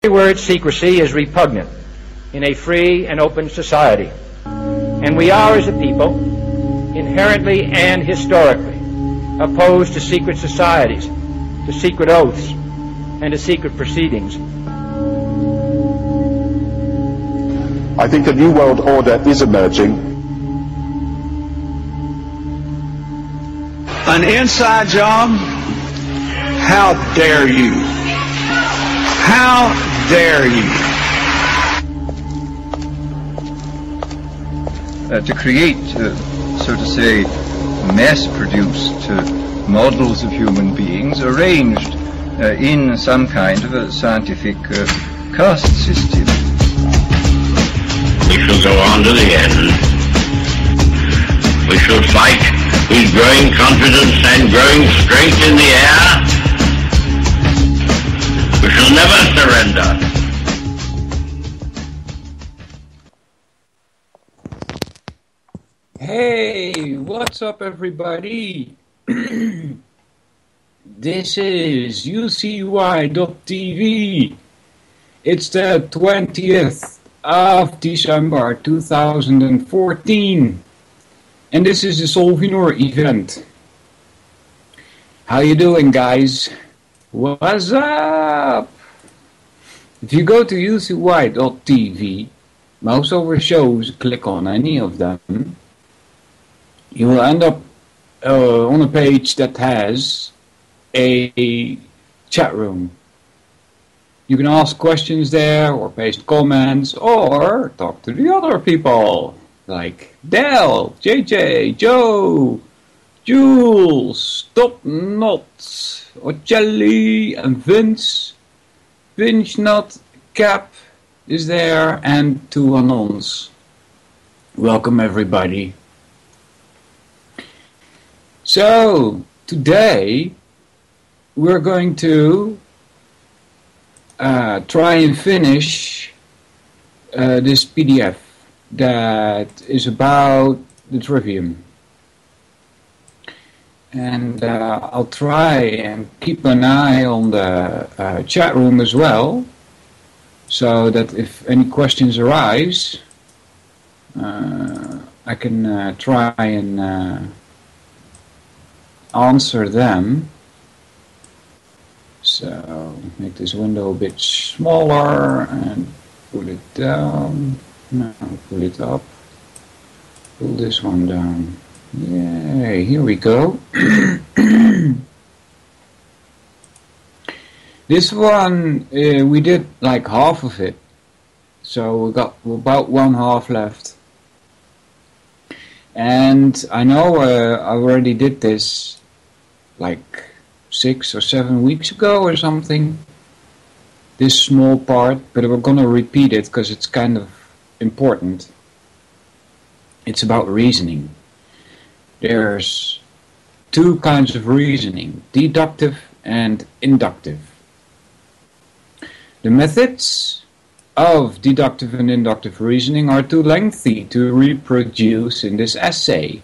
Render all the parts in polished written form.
The word secrecy is repugnant in a free and open society, and we are, as a people, inherently and historically opposed to secret societies, to secret oaths, and to secret proceedings. I think a new world order is emerging. An inside job? How dare you? How dare you? To create, so to say, mass-produced models of human beings arranged in some kind of a scientific caste system. We shall go on to the end. We shall fight with growing confidence and growing strength in the air. We shall never surrender. Hey, what's up everybody? This is UCY.tv. It's the 20th of December 2014. And this is the Solvinur Event. How you doing, guys? What's up? If you go to UCY.tv, most of our shows, click on any of them, you will end up on a page that has a chat room. You can ask questions there, or paste comments, or talk to the other people, like Del, JJ, Joe, Jules, Top Knot, Ocelli, and Vince. Pinch Nut, Cap is there, and two Anons. Welcome everybody. So, today we're going to try and finish this PDF that is about the Trivium. And I'll try and keep an eye on the chat room as well, so that if any questions arise, I can try and answer them. So make this window a bit smaller and pull it down. No, pull it up. Pull this one down. Yay, here we go. This one, we did like half of it. So we got about one half left. And I know I already did this like 6 or 7 weeks ago or something. This small part, but we're gonna repeat it because it's kind of important. It's about reasoning. There's two kinds of reasoning, deductive and inductive. The methods of deductive and inductive reasoning are too lengthy to reproduce in this essay,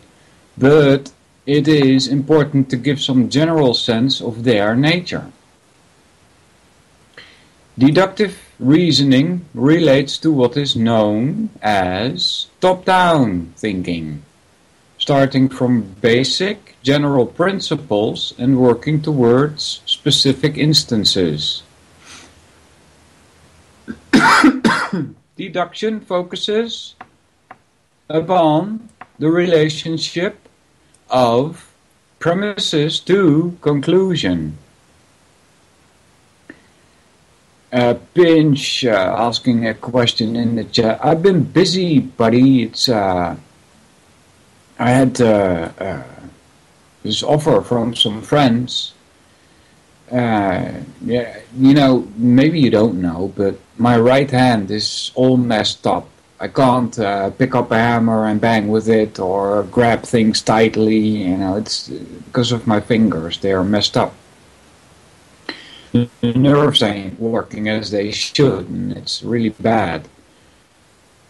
but it is important to give some general sense of their nature. Deductive reasoning relates to what is known as top-down thinking, starting from basic general principles and working towards specific instances. Deduction focuses upon the relationship of premises to conclusion. Pinch asking a question in the chat. I've been busy, buddy. It's I had this offer from some friends. Yeah, you know, maybe you don't know, but my right hand is all messed up. I can't pick up a hammer and bang with it or grab things tightly. You know, it's because of my fingers. They are messed up. The nerves ain't working as they should, and it's really bad.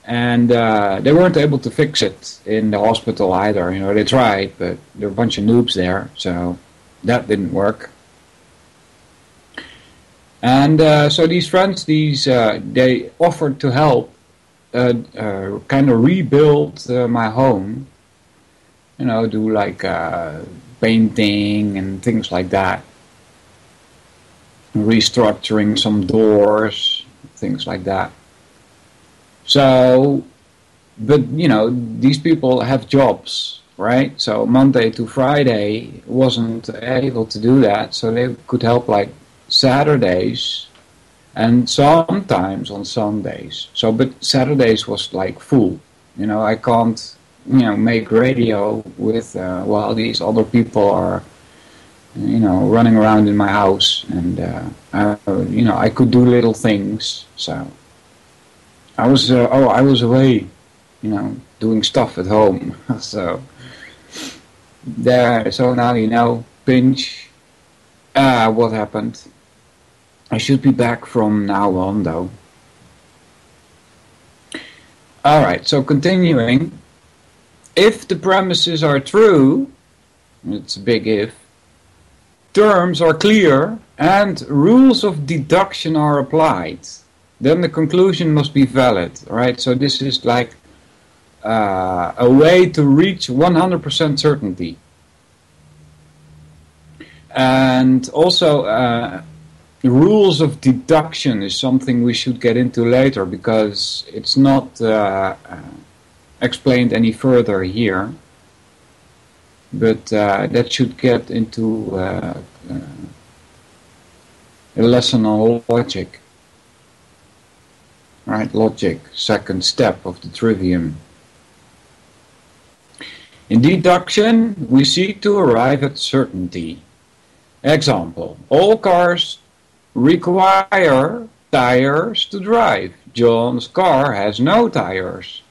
And they weren't able to fix it in the hospital either. You know, they tried, but there were a bunch of noobs there, so that didn't work. And so these friends, they offered to help kind of rebuild my home. You know, do like painting and things like that. Restructuring some doors, things like that. So, but you know, these people have jobs, right? So Monday to Friday wasn't able to do that, so they could help like Saturdays and sometimes on Sundays. So, but Saturdays was like full. You know, I can't, you know, make radio with while these other people are, you know, running around in my house, and you know, I could do little things. So I was away, you know, doing stuff at home. So there. So now you know, pinch. What happened? I should be back from now on, though. All right. So continuing. If the premises are true, it's a big if, terms are clear, and rules of deduction are applied, then the conclusion must be valid, right? So this is like a way to reach 100% certainty. And also, rules of deduction is something we should get into later, because it's not explained any further here. But that should get into a lesson on logic. Right, logic, second step of the trivium. In deduction, we seek to arrive at certainty. Example, all cars require tires to drive. John's car has no tires.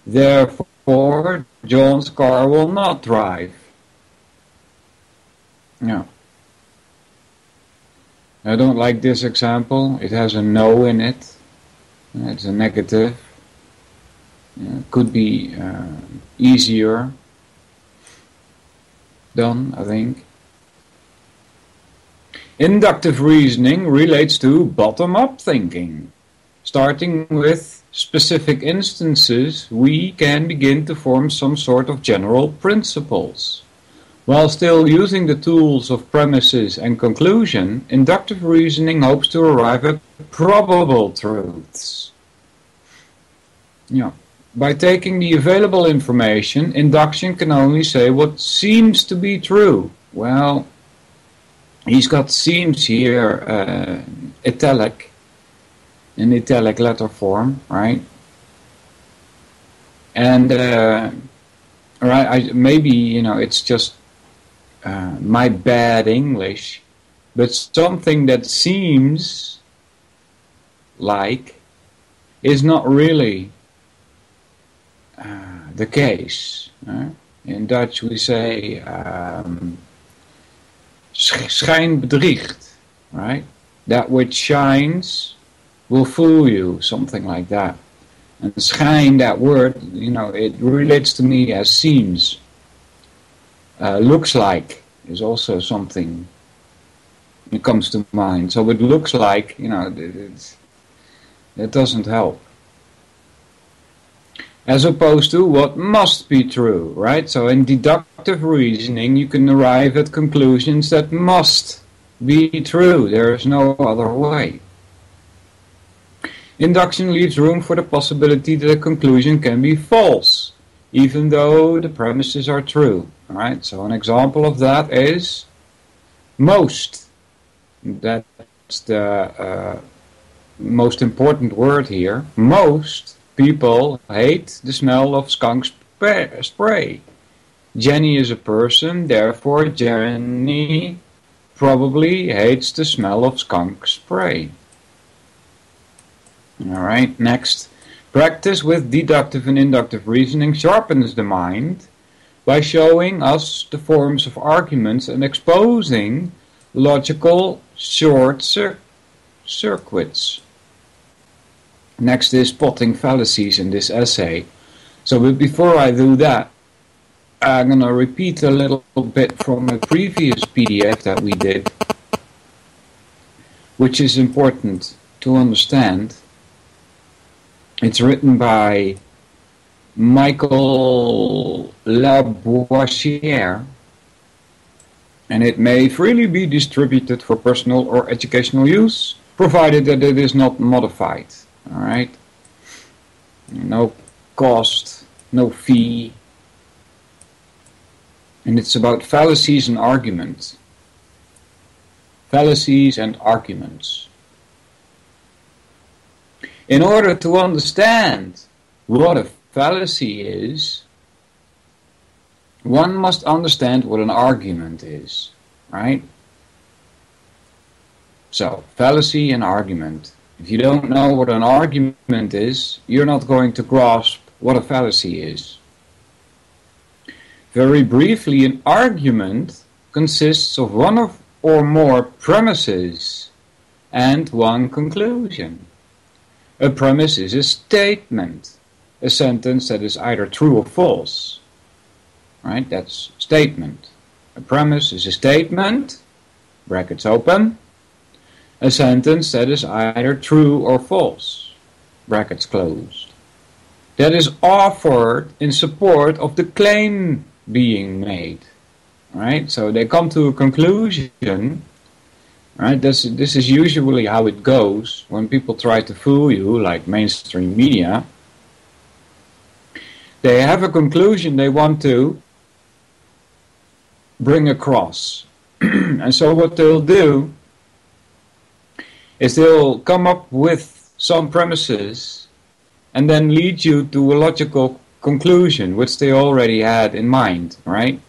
Therefore, John's car will not drive. No. I don't like this example. It has a no in it. It's a negative. Could be easier done, I think. Inductive reasoning relates to bottom-up thinking. Starting with specific instances, we can begin to form some sort of general principles. While still using the tools of premises and conclusion, inductive reasoning hopes to arrive at probable truths. Yeah. By taking the available information, induction can only say what seems to be true. Well, he's got seems here italic, in italic letter form, right? And right, maybe, you know, it's just my bad English, but something that seems like is not really the case. In Dutch we say schijn bedriegt, right? That which shines will fool you, something like that. And schijn, that word, you know, it relates to me as seems. Looks like is also something that comes to mind. So it looks like, you know, it doesn't help. As opposed to what must be true, right? So in deductive reasoning, you can arrive at conclusions that must be true. There is no other way. Induction leaves room for the possibility that a conclusion can be false, even though the premises are true. All right. So an example of that is most. That's the most important word here. Most people hate the smell of skunk spray. Jenny is a person, therefore Jenny probably hates the smell of skunk spray. Alright, next. Practice with deductive and inductive reasoning sharpens the mind by showing us the forms of arguments and exposing logical short circuits. Next is spotting fallacies in this essay. So but before I do that, I'm going to repeat a little bit from a previous PDF that we did. which is important to understand. It's written by Michael Lavoisier, and it may freely be distributed for personal or educational use, provided that it is not modified. All right? No cost, no fee. And it's about fallacies and arguments. Fallacies and arguments. In order to understand what a fallacy is, one must understand what an argument is, right? So, fallacy and argument. If you don't know what an argument is, you're not going to grasp what a fallacy is. Very briefly, an argument consists of one or more premises and one conclusion. A premise is a statement, a sentence that is either true or false. Right? That's statement. A premise is a statement, brackets open, a sentence that is either true or false, brackets closed. That is offered in support of the claim being made. Right? So they come to a conclusion. Right? This is usually how it goes when people try to fool you, like mainstream media. They have a conclusion they want to bring across. And so what they'll do is they'll come up with some premises and then lead you to a logical conclusion which they already had in mind, right?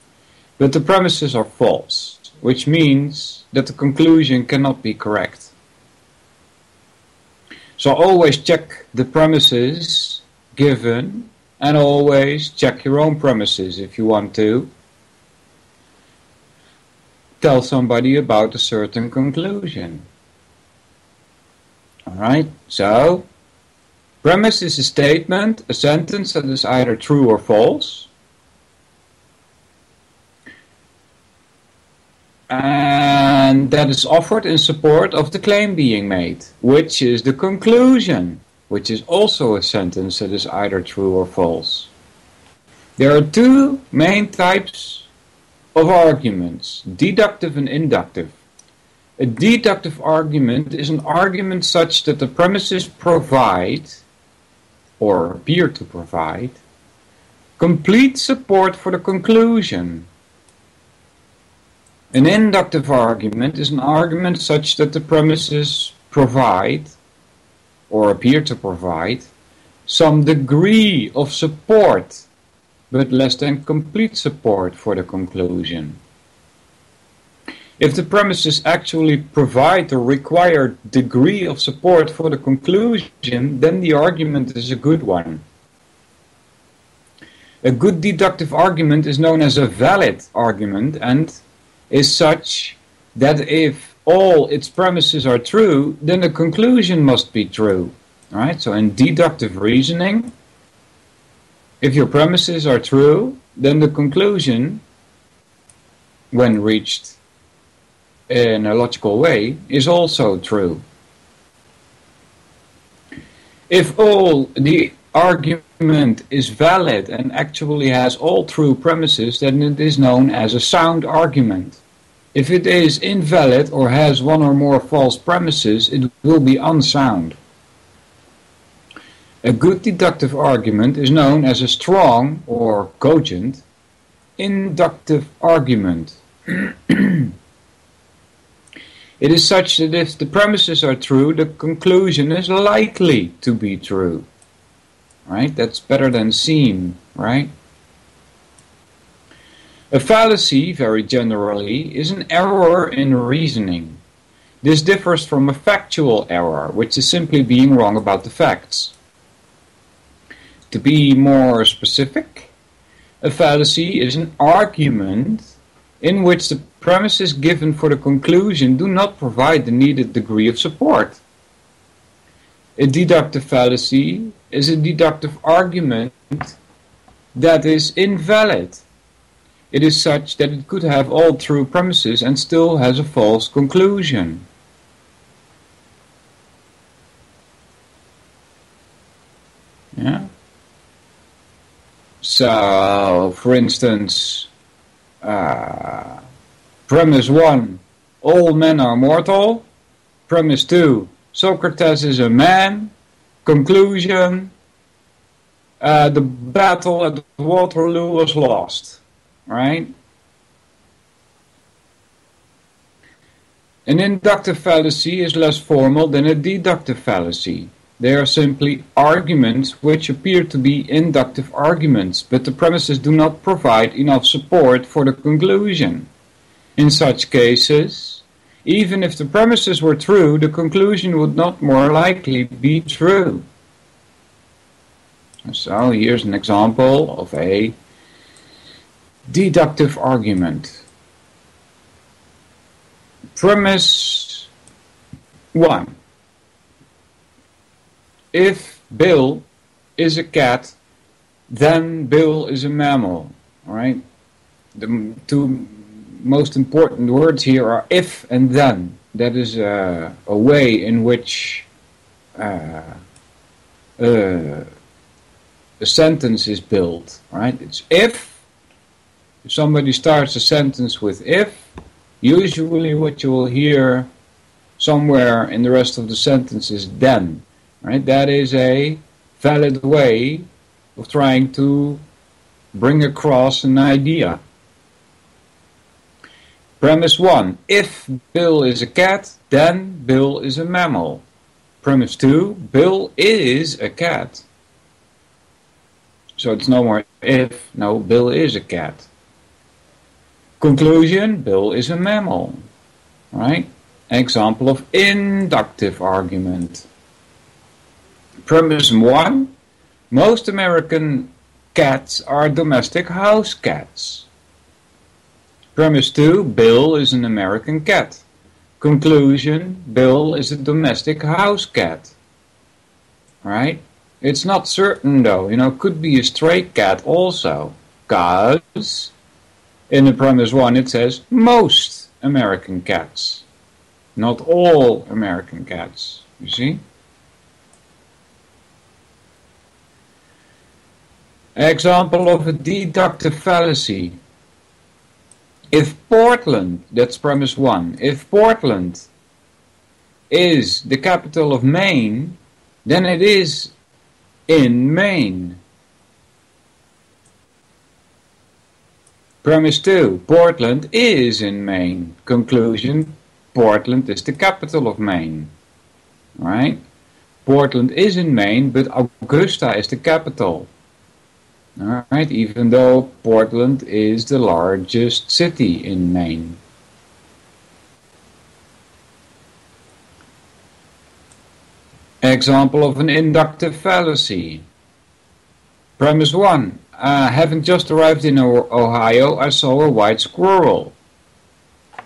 But the premises are false, which means that the conclusion cannot be correct. So always check the premises given, and always check your own premises if you want to tell somebody about a certain conclusion. Alright, so premise is a statement, a sentence that is either true or false. And that is offered in support of the claim being made, which is the conclusion, which is also a sentence that is either true or false. There are two main types of arguments, deductive and inductive. A deductive argument is an argument such that the premises provide, or appear to provide, complete support for the conclusion. An inductive argument is an argument such that the premises provide, or appear to provide, some degree of support, but less than complete support for the conclusion. If the premises actually provide the required degree of support for the conclusion, then the argument is a good one. A good deductive argument is known as a valid argument and is such that if all its premises are true, then the conclusion must be true. Alright, so in deductive reasoning, if your premises are true, then the conclusion, when reached in a logical way, is also true. If all the argument is valid and actually has all true premises, then it is known as a sound argument. If it is invalid or has one or more false premises, it will be unsound. A good deductive argument is known as a strong or cogent inductive argument. It is such that if the premises are true, the conclusion is likely to be true. Right? That's better than seen, right? A fallacy, very generally, is an error in reasoning. This differs from a factual error, which is simply being wrong about the facts. To be more specific, a fallacy is an argument in which the premises given for the conclusion do not provide the needed degree of support. A deductive fallacy is a deductive argument that is invalid. It is such that it could have all true premises and still has a false conclusion. Yeah. So, for instance, premise 1, all men are mortal. Premise 2, Socrates is a man. Conclusion, the battle at Waterloo was lost. Right? An inductive fallacy is less formal than a deductive fallacy. They are simply arguments which appear to be inductive arguments, but the premises do not provide enough support for the conclusion. In such cases, even if the premises were true, the conclusion would not more likely be true. So here's an example of a deductive argument. Premise 1. If Bill is a cat, then Bill is a mammal. Right? The two most important words here are if and then. That is a way in which a sentence is built. Right? It's if somebody starts a sentence with if, usually what you will hear somewhere in the rest of the sentence is then. Right? That is a valid way of trying to bring across an idea. Premise 1. If Bill is a cat, then Bill is a mammal. Premise 2. Bill is a cat. So it's no more if, no, Bill is a cat. Conclusion, Bill is a mammal. Right? Example of inductive argument. Premise 1. Most American cats are domestic house cats. Premise 2. Bill is an American cat. Conclusion, Bill is a domestic house cat. Right? It's not certain though. Could be a stray cat also. Because in the premise 1 it says most American cats. Not all American cats. You see? Example of a deductive fallacy. If Portland, that's premise 1, if Portland is the capital of Maine, then it is in Maine. Premise 2, Portland is in Maine. Conclusion, Portland is the capital of Maine. Right? Portland is in Maine, but Augusta is the capital. Alright, even though Portland is the largest city in Maine. Example of an inductive fallacy. Premise 1. Having just arrived in Ohio, I saw a white squirrel.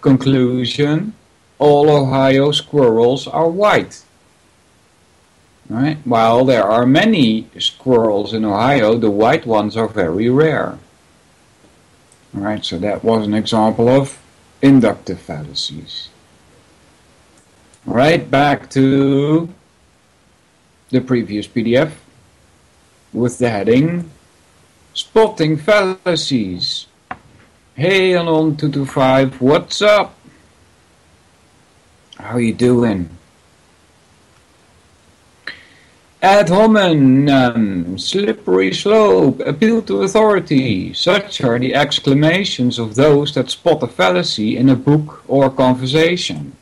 Conclusion. All Ohio squirrels are white. Right? While there are many squirrels in Ohio, the white ones are very rare. Alright, so that was an example of inductive fallacies. Alright, back to the previous PDF with the heading Spotting Fallacies. Hey, Anon 225, what's up? How you doing? Ad hominem, slippery slope, appeal to authority. Such are the exclamations of those that spot a fallacy in a book or conversation.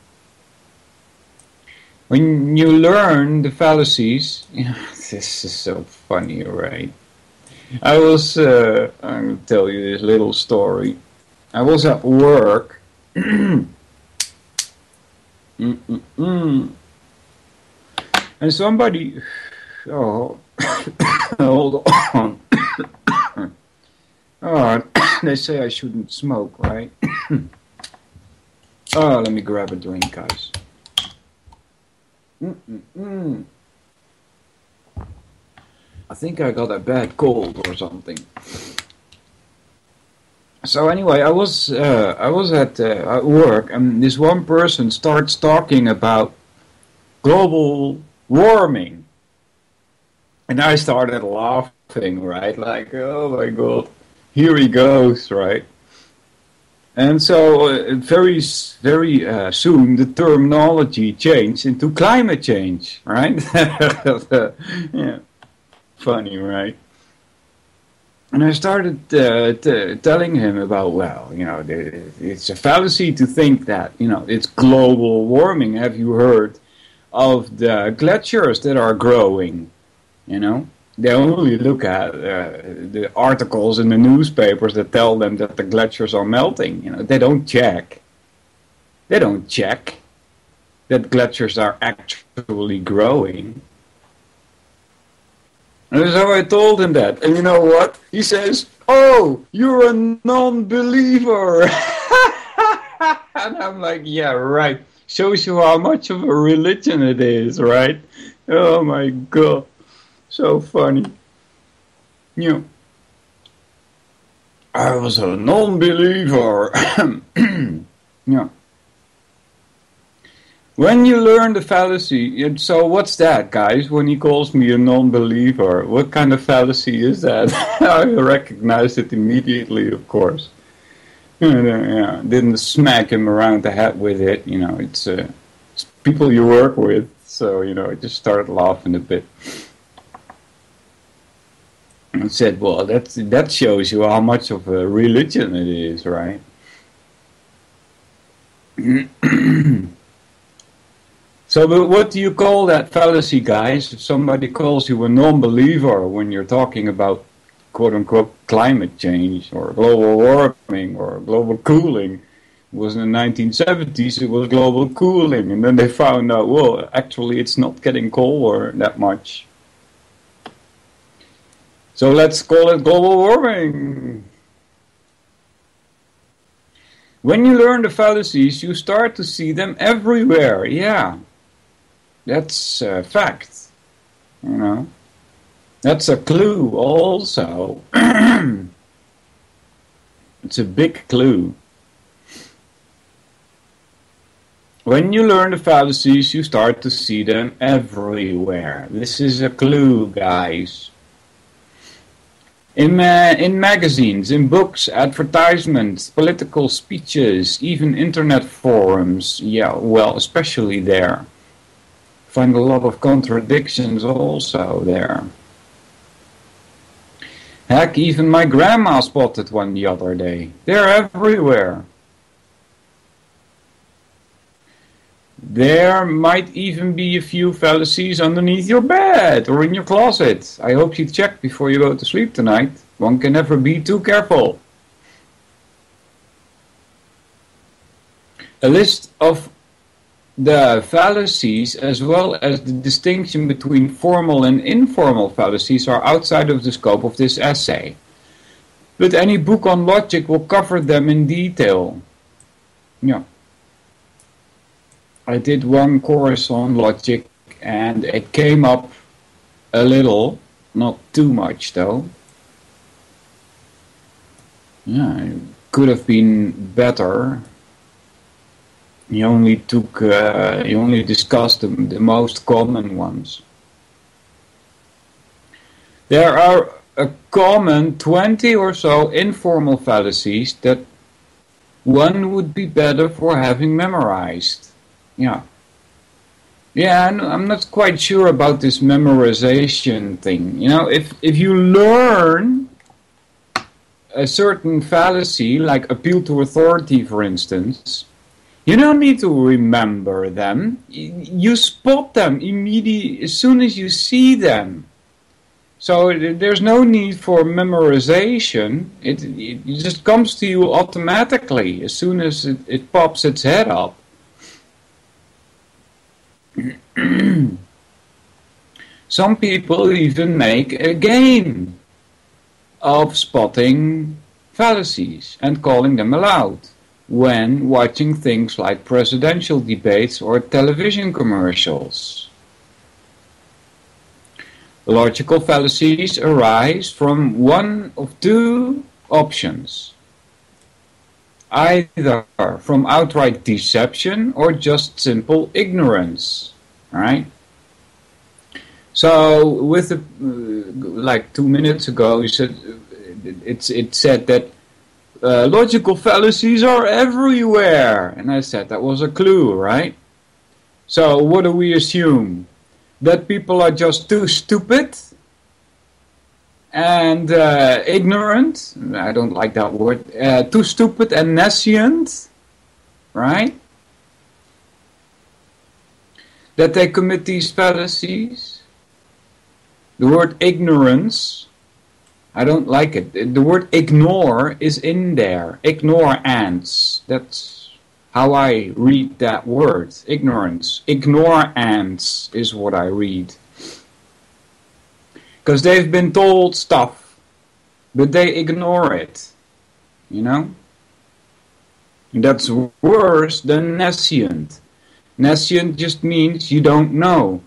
When you learn the fallacies, this is so funny, right? I'm going to tell you this little story. I was at work. And somebody... Oh, hold on. Oh, they say I shouldn't smoke, right? Oh, let me grab a drink, guys. I think I got a bad cold or something. So anyway, I was at work, and this one person starts talking about global warming. And I started laughing, right? Like, oh my God, here he goes, right? And so very soon the terminology changed into climate change, right? Yeah, funny, right? And I started telling him about, well, you know, it's a fallacy to think that, you know, it's global warming. Have you heard of the glaciers that are growing? You know, they only look at the articles in the newspapers that tell them that the glaciers are melting. You know, they don't check. They don't check that glaciers are actually growing. And so I told him that. And you know what? He says, "Oh, you're a non-believer." And I'm like, yeah, right. Shows you how much of a religion it is, right? Oh my God. So funny. You know, I was a non-believer. Yeah. When you learn the fallacy, so what's that, guys? When he calls me a non-believer, what kind of fallacy is that? I recognized it immediately, of course. Yeah, didn't smack him around the head with it. You know, it's people you work with, so you know, I just started laughing a bit. And said, well, that shows you how much of a religion it is, right? So, but what do you call that fallacy, guys? If somebody calls you a non-believer when you're talking about quote-unquote climate change or global warming or global cooling, it was in the 1970s, it was global cooling, and then they found out, well, actually it's not getting colder that much. So let's call it global warming. When you learn the fallacies, you start to see them everywhere. Yeah, that's a fact. You know, that's a clue also. It's a big clue. When you learn the fallacies, you start to see them everywhere. This is a clue, guys. In magazines, in books, advertisements, political speeches, even internet forums, yeah, well, especially there. Find a lot of contradictions also there. Heck, even my grandma spotted one the other day. They're everywhere. There might even be a few fallacies underneath your bed or in your closet. I hope you check before you go to sleep tonight. One can never be too careful. A list of the fallacies as well as the distinction between formal and informal fallacies are outside of the scope of this essay. But any book on logic will cover them in detail. Yeah. I did one course on logic and it came up a little, not too much though. Yeah, it could have been better. He only discussed the most common ones. There are a common 20 or so informal fallacies that one would be better for having memorized. Yeah. Yeah, I'm not quite sure about this memorization thing. You know, if you learn a certain fallacy, like appeal to authority, for instance, you don't need to remember them. You spot them immediately as soon as you see them. So there's no need for memorization. It just comes to you automatically as soon as it pops its head up. Some people even make a game of spotting fallacies and calling them aloud when watching things like presidential debates or television commercials. Logical fallacies arise from one of two options. Either from outright deception or just simple ignorance, right? So with the, like 2 minutes ago, you said it said that logical fallacies are everywhere, and I said that was a clue, right? So what do we assume? That people are just too stupid and ignorant. I don't like that word. Too stupid and nescient, right? That they commit these fallacies. The word ignorance, I don't like it. The word ignore is in there. Ignorance. That's how I read that word. Ignorance. Ignorance is what I read. Because they've been told stuff, but they ignore it. You know? That's worse than nescient. Nescient just means you don't know.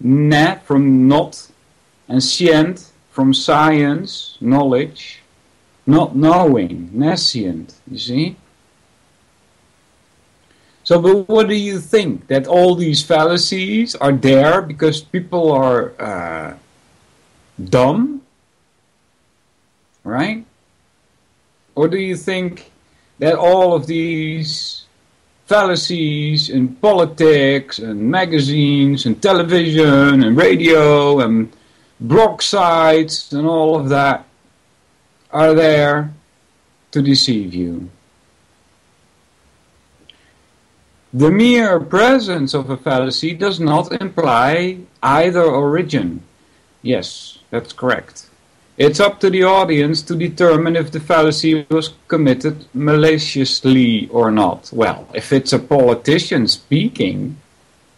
Ne from not, and scient from science, knowledge, not knowing, nescient, you see? So, but what do you think? That all these fallacies are there because people are dumb? Right? Or do you think that all of these fallacies in politics and magazines and television and radio and blog sites and all of that are there to deceive you? The mere presence of a fallacy does not imply either origin. Yes, that's correct. It's up to the audience to determine if the fallacy was committed maliciously or not. Well, if it's a politician speaking,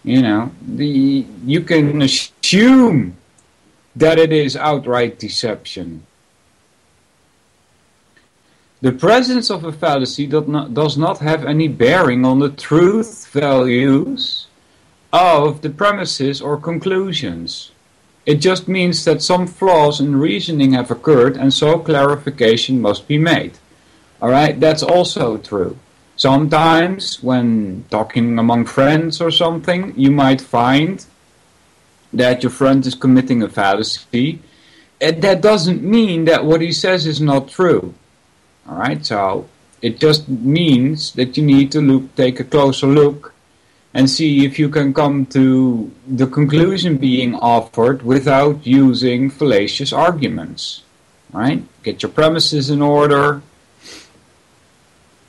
you know, you can assume that it is outright deception. The presence of a fallacy does not have any bearing on the truth values of the premises or conclusions. It just means that some flaws in reasoning have occurred and so clarification must be made. Alright, that's also true. Sometimes when talking among friends or something, you might find that your friend is committing a fallacy. And that doesn't mean that what he says is not true. Alright, so it just means that you need to take a closer look and see if you can come to the conclusion being offered without using fallacious arguments. Right? Get your premises in order,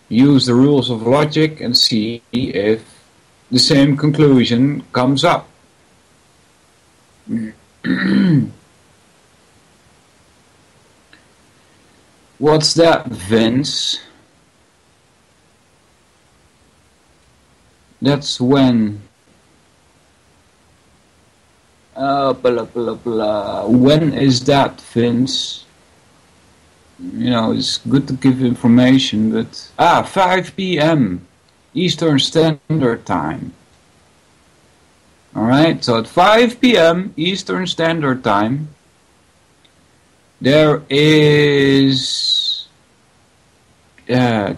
use the rules of logic, and see if the same conclusion comes up. What's that, Vince? That's when blah, blah, blah. When is that, Vince? You know, it's good to give information, but 5 p.m. Eastern Standard Time. Alright, so at 5 p.m. Eastern Standard Time there is Cancer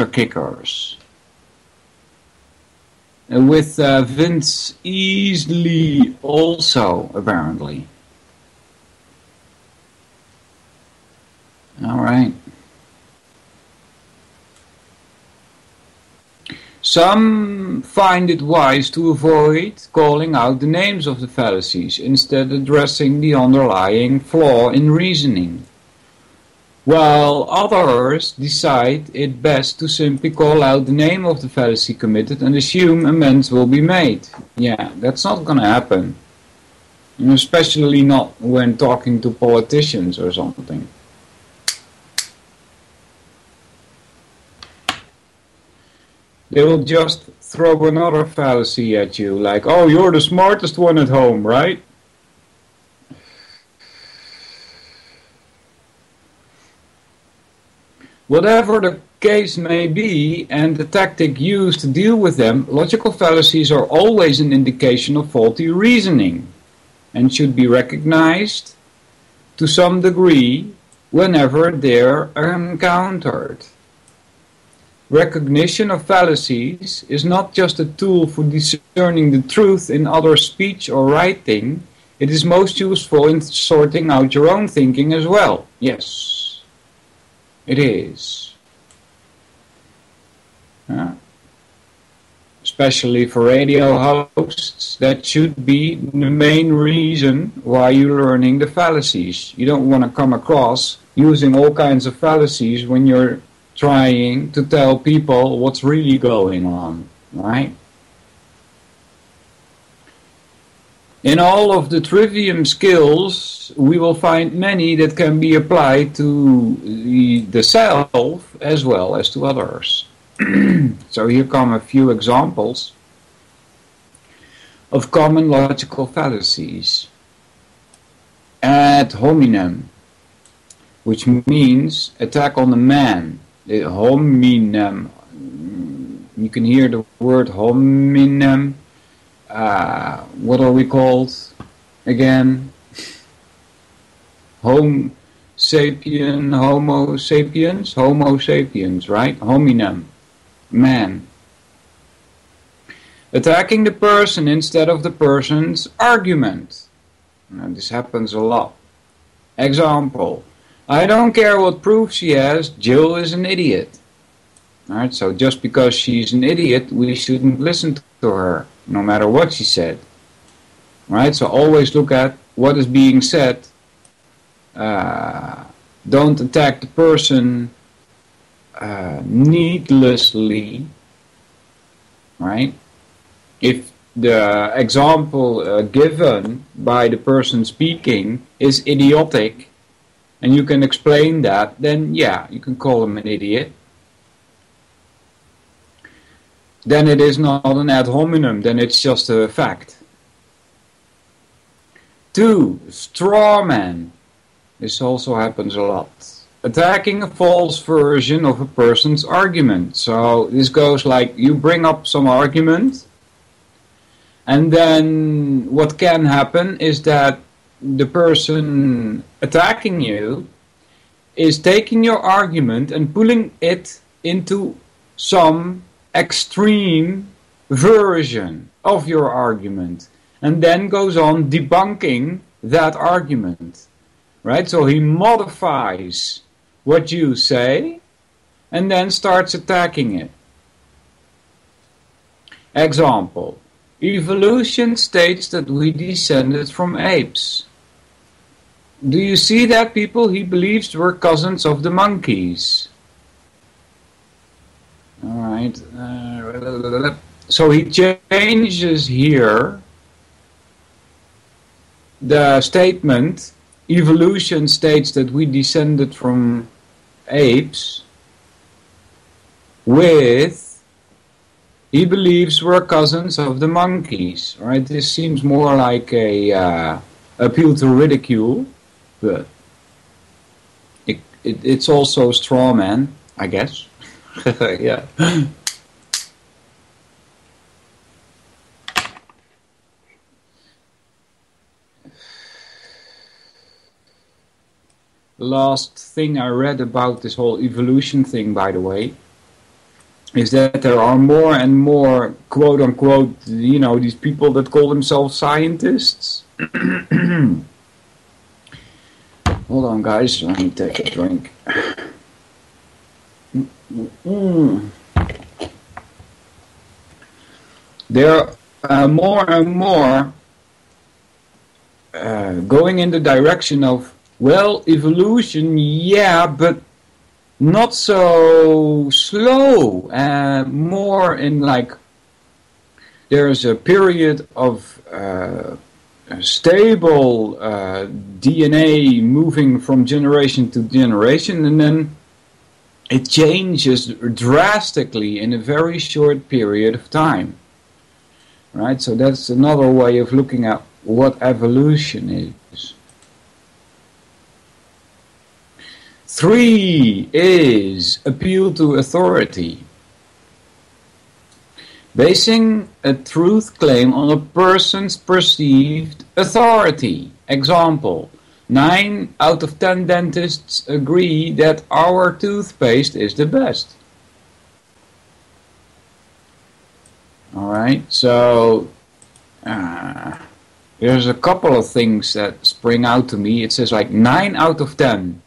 Kickers. With Vince Easley also, apparently. Alright. Some find it wise to avoid calling out the names of the fallacies, instead addressing the underlying flaw in reasoning. While others decide it best to simply call out the name of the fallacy committed and assume amends will be made. Yeah, that's not going to happen. And especially not when talking to politicians or something. They will just throw another fallacy at you, like, oh, you're the smartest one at home, right? Whatever the case may be, and the tactic used to deal with them, logical fallacies are always an indication of faulty reasoning, and should be recognized to some degree whenever they're encountered. Recognition of fallacies is not just a tool for discerning the truth in other speech or writing, it is most useful in sorting out your own thinking as well. Yes, it is. Especially for radio hosts, that should be the main reason why you're learning the fallacies. You don't want to come across using all kinds of fallacies when you're trying to tell people what's really going on, right? In all of the trivium skills, we will find many that can be applied to the self as well as to others. So here come a few examples of common logical fallacies. Ad hominem, which means attack on the man. The hominem, you can hear the word hominem. What are we called again? Homo sapiens, right? Hominem, man. Attacking the person instead of the person's argument. Now, this happens a lot. Example, I don't care what proof she has, Jill is an idiot. Alright, so just because she's an idiot, we shouldn't listen to her, no matter what she said. Right, so always look at what is being said. Don't attack the person needlessly. Right? If the example given by the person speaking is idiotic, and you can explain that, then yeah, you can call him an idiot. Then it is not an ad hominem, then it's just a fact. 2. Straw man. This also happens a lot. Attacking a false version of a person's argument. So this goes like, you bring up some argument, and then what can happen is that the person attacking you is taking your argument and pulling it into some extreme version of your argument, and then goes on debunking that argument, right? So he modifies what you say and then starts attacking it. Example, evolution states that we descended from apes. Do you see that, people? He believes we're cousins of the monkeys. Alright, so he changes here the statement, evolution states that we descended from apes, with, he believes we're cousins of the monkeys. Right? This seems more like a appeal to ridicule, but it's also straw man, I guess. Yeah. The last thing I read about this whole evolution thing, by the way, is that there are more and more, quote unquote, you know, these people that call themselves scientists. Hold on, guys, let me take a drink. There are more and more going in the direction of, well, evolution, yeah, but not so slow. More in like, there's a period of stable DNA moving from generation to generation, and then it changes drastically in a very short period of time. Right? So that's another way of looking at what evolution is. 3 is appeal to authority. Basing a truth claim on a person's perceived authority. Example, 9 out of 10 dentists agree that our toothpaste is the best. Alright, so there's a couple of things that spring out to me. It says like 9 out of 10.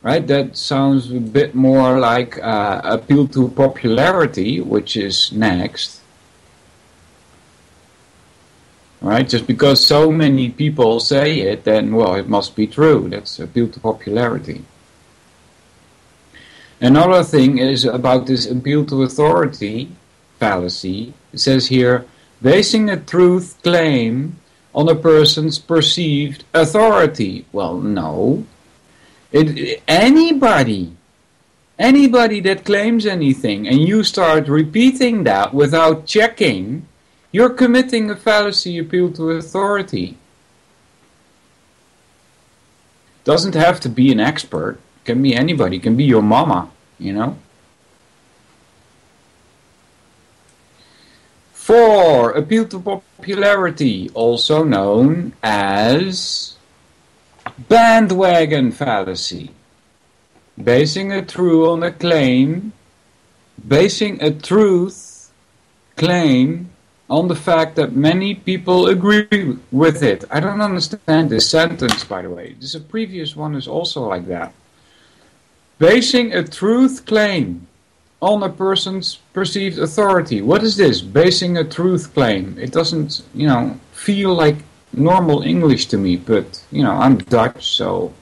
Right, that sounds a bit more like appeal to popularity, which is next. Right, just because so many people say it, then, well, it must be true. That's appeal to popularity. Another thing is about this appeal to authority fallacy. It says here, basing a truth claim on a person's perceived authority. Well, no. Anybody that claims anything and you start repeating that without checking, you're committing a fallacy appeal to authority. Doesn't have to be an expert. Can be anybody. Can be your mama, you know. 4. Appeal to popularity, also known as bandwagon fallacy. Basing a truth claim on the fact that many people agree with it. I don't understand this sentence, by the way. A previous one is also like that. Basing a truth claim on a person's perceived authority. What is this? Basing a truth claim. It doesn't, feel like normal English to me, but, I'm Dutch, so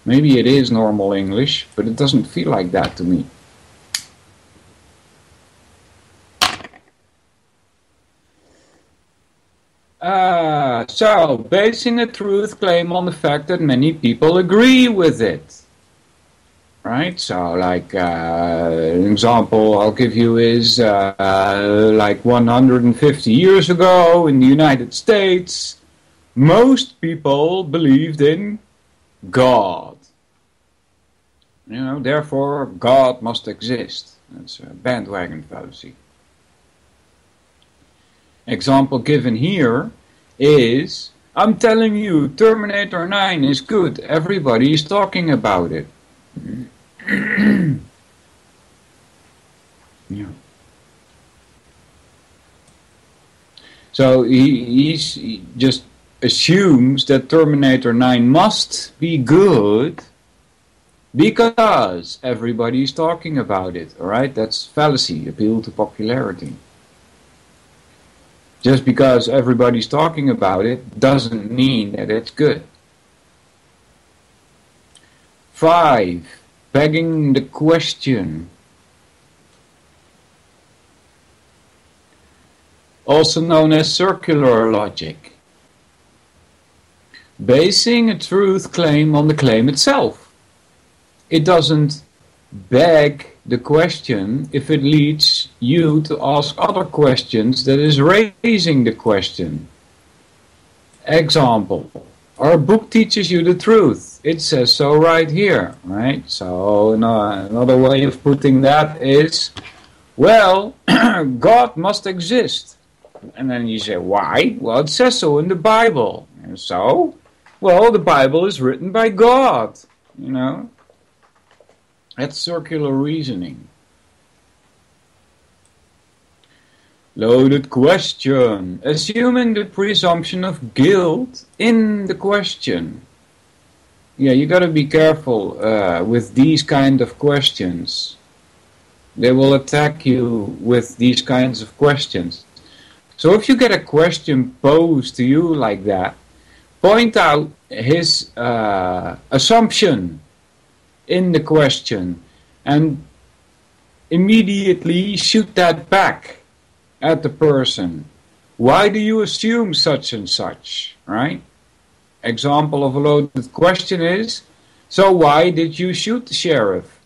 maybe it is normal English, but it doesn't feel like that to me. So, basing a truth claim on the fact that many people agree with it. Right? So, like, an example I'll give you is, like 150 years ago in the United States, most people believed in God. Therefore, God must exist. That's a bandwagon fallacy. Example given here is, I'm telling you, Terminator 9 is good. Everybody is talking about it. Yeah. So he just assumes that Terminator 9 must be good because everybody is talking about it. Alright, that's fallacy, appeal to popularity. Just because everybody's talking about it doesn't mean that it's good. 5. Begging the question. Also known as circular logic. Basing a truth claim on the claim itself. It doesn't beg the question if it leads you to ask other questions that is raising the question. Example. Our book teaches you the truth. It says so right here, right? So another way of putting that is, well, God must exist. And then you say, why? Well, it says so in the Bible. And so, well, the Bible is written by God, That's circular reasoning. Loaded question. Assuming the presumption of guilt in the question. Yeah, you gotta be careful with these kind of questions. They will attack you with these kinds of questions. So if you get a question posed to you like that, point out his assumption in the question and immediately shoot that back at the person. Why do you assume such and such, right? Example of a loaded question is, so why did you shoot the sheriff?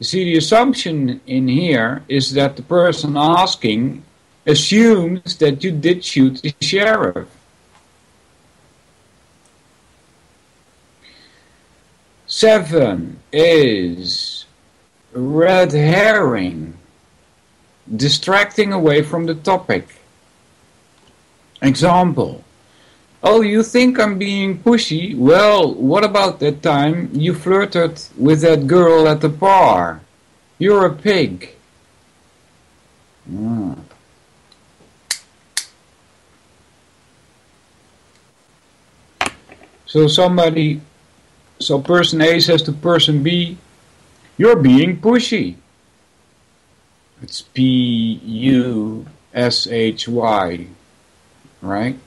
You see, the assumption in here is that the person asking assumes that you did shoot the sheriff. 7 is red herring, distracting away from the topic. Example. Oh, you think I'm being pushy? Well, what about that time you flirted with that girl at the bar? You're a pig. So person A says to person B, you're being pushy. It's P-U-S-H-Y, right?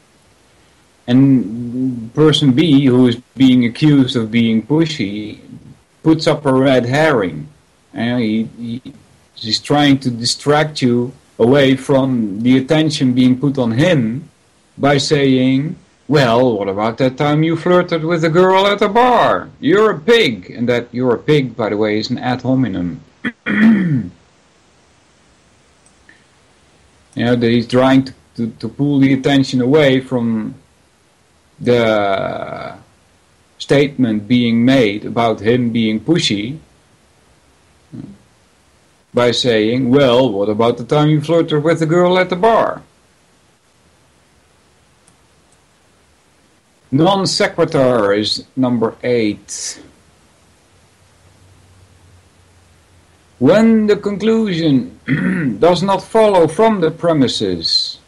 And person B, who is being accused of being pushy, puts up a red herring. And he's trying to distract you away from the attention being put on him by saying, well, what about that time you flirted with a girl at a bar? You're a pig. And that you're a pig, by the way, is an ad hominem. That he's trying to pull the attention away from the statement being made about him being pushy by saying, well, what about the time you flirted with a girl at the bar? Non sequitur is number 8. When the conclusion does not follow from the premises.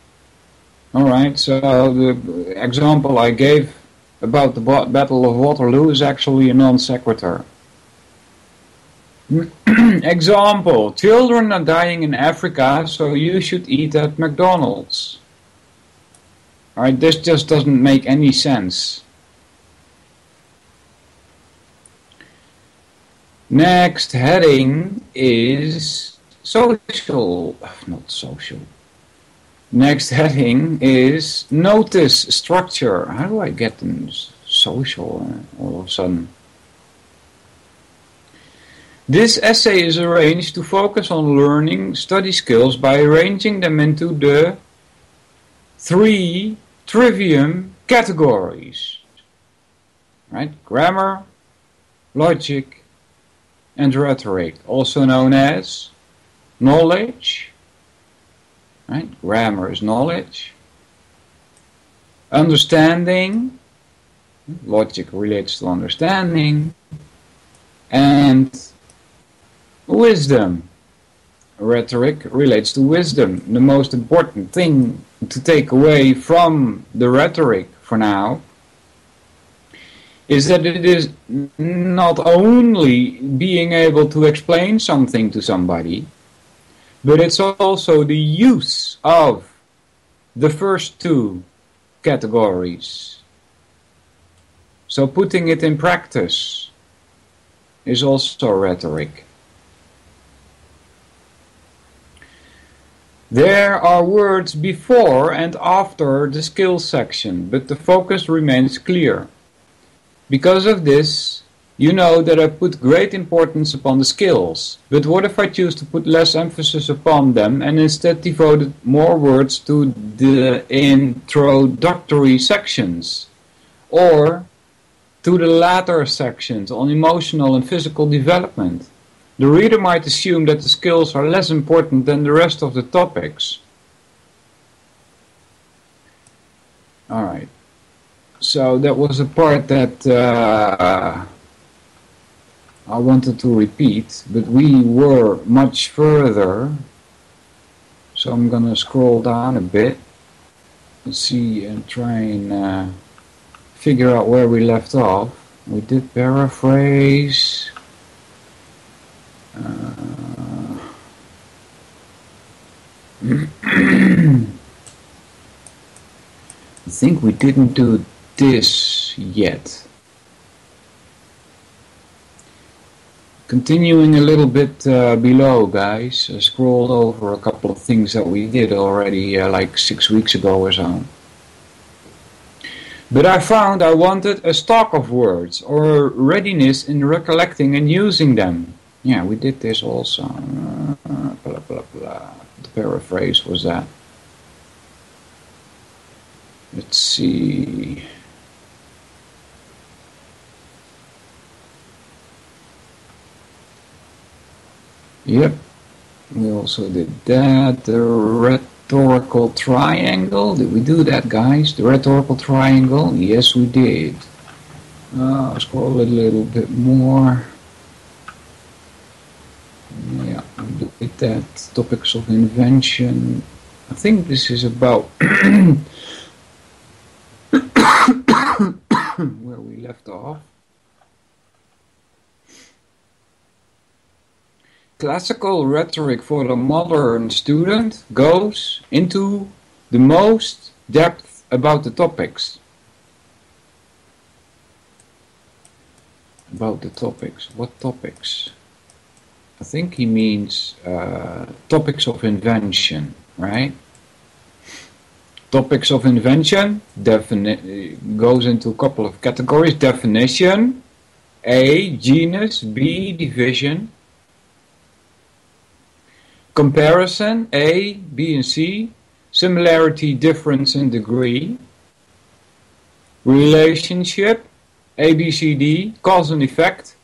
Alright, so the example I gave about the Battle of Waterloo is actually a non sequitur. Example, children are dying in Africa, so you should eat at McDonald's. Alright, this just doesn't make any sense. Next heading is social, not social. Next heading is notice structure. How do I get them social all of a sudden? This essay is arranged to focus on learning study skills by arranging them into the 3 trivium categories. Right? Grammar, logic, and rhetoric, also known as knowledge. Right? Grammar is knowledge. Understanding, logic relates to understanding, and wisdom. Rhetoric relates to wisdom. The most important thing to take away from the rhetoric for now is that it is not only being able to explain something to somebody, but it's also the use of the first 2 categories. So putting it in practice is also rhetoric. There are words before and after the skills section, but the focus remains clear. Because of this, you know that I put great importance upon the skills, but what if I choose to put less emphasis upon them and instead devoted more words to the introductory sections, or to the latter sections on emotional and physical development? The reader might assume that the skills are less important than the rest of the topics. Alright. So that was a part that I wanted to repeat, but we were much further. So I'm gonna scroll down a bit. Let's see and try and figure out where we left off. We did paraphrase. I think we didn't do this yet. Continuing a little bit below, guys. I scrolled over a couple of things that we did already like 6 weeks ago or so. But I found I wanted a stock of words, or readiness in recollecting and using them. Yeah, we did this also. Blah, blah, blah. The paraphrase was that. Let's see. Yep, we also did that. The rhetorical triangle. Did we do that, guys? The rhetorical triangle? Yes, we did. I'll scroll a little bit more. Yeah, we did that. Topics of invention. I think this is about where we left off. Classical rhetoric for the modern student goes into the most depth about the topics. About the topics. What topics? I think he means topics of invention, right? Topics of invention goes into a couple of categories. Definition, A, genus, B, division. Comparison, A, B and C. Similarity, difference and degree. Relationship, A, B, C, D. Cause and effect.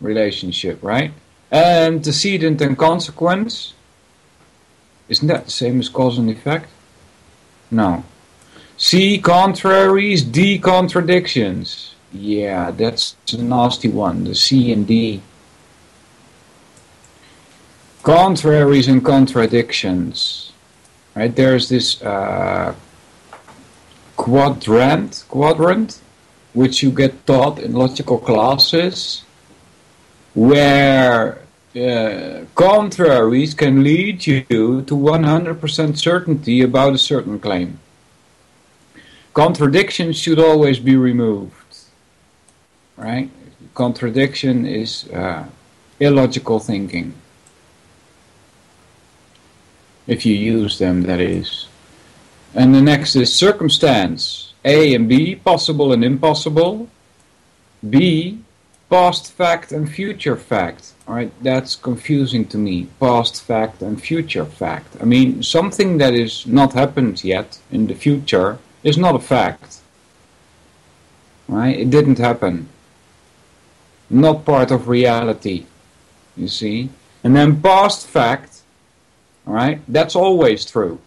Relationship, right? Antecedent and consequence. Isn't that the same as cause and effect? No. C, contraries, D, contradictions. Yeah, that's a nasty one, the C and D. Contraries and contradictions. Right, there's this quadrant, which you get taught in logical classes, where contraries can lead you to 100% certainty about a certain claim. Contradictions should always be removed. Right? Contradiction is illogical thinking. If you use them, that is. And the next is circumstance. A and B, possible and impossible. B, past fact and future fact. Alright, that's confusing to me. Past fact and future fact. I mean, something that is not happened yet in the future is not a fact. Right? It didn't happen. Not part of reality. You see? And then past fact, alright, that's always true.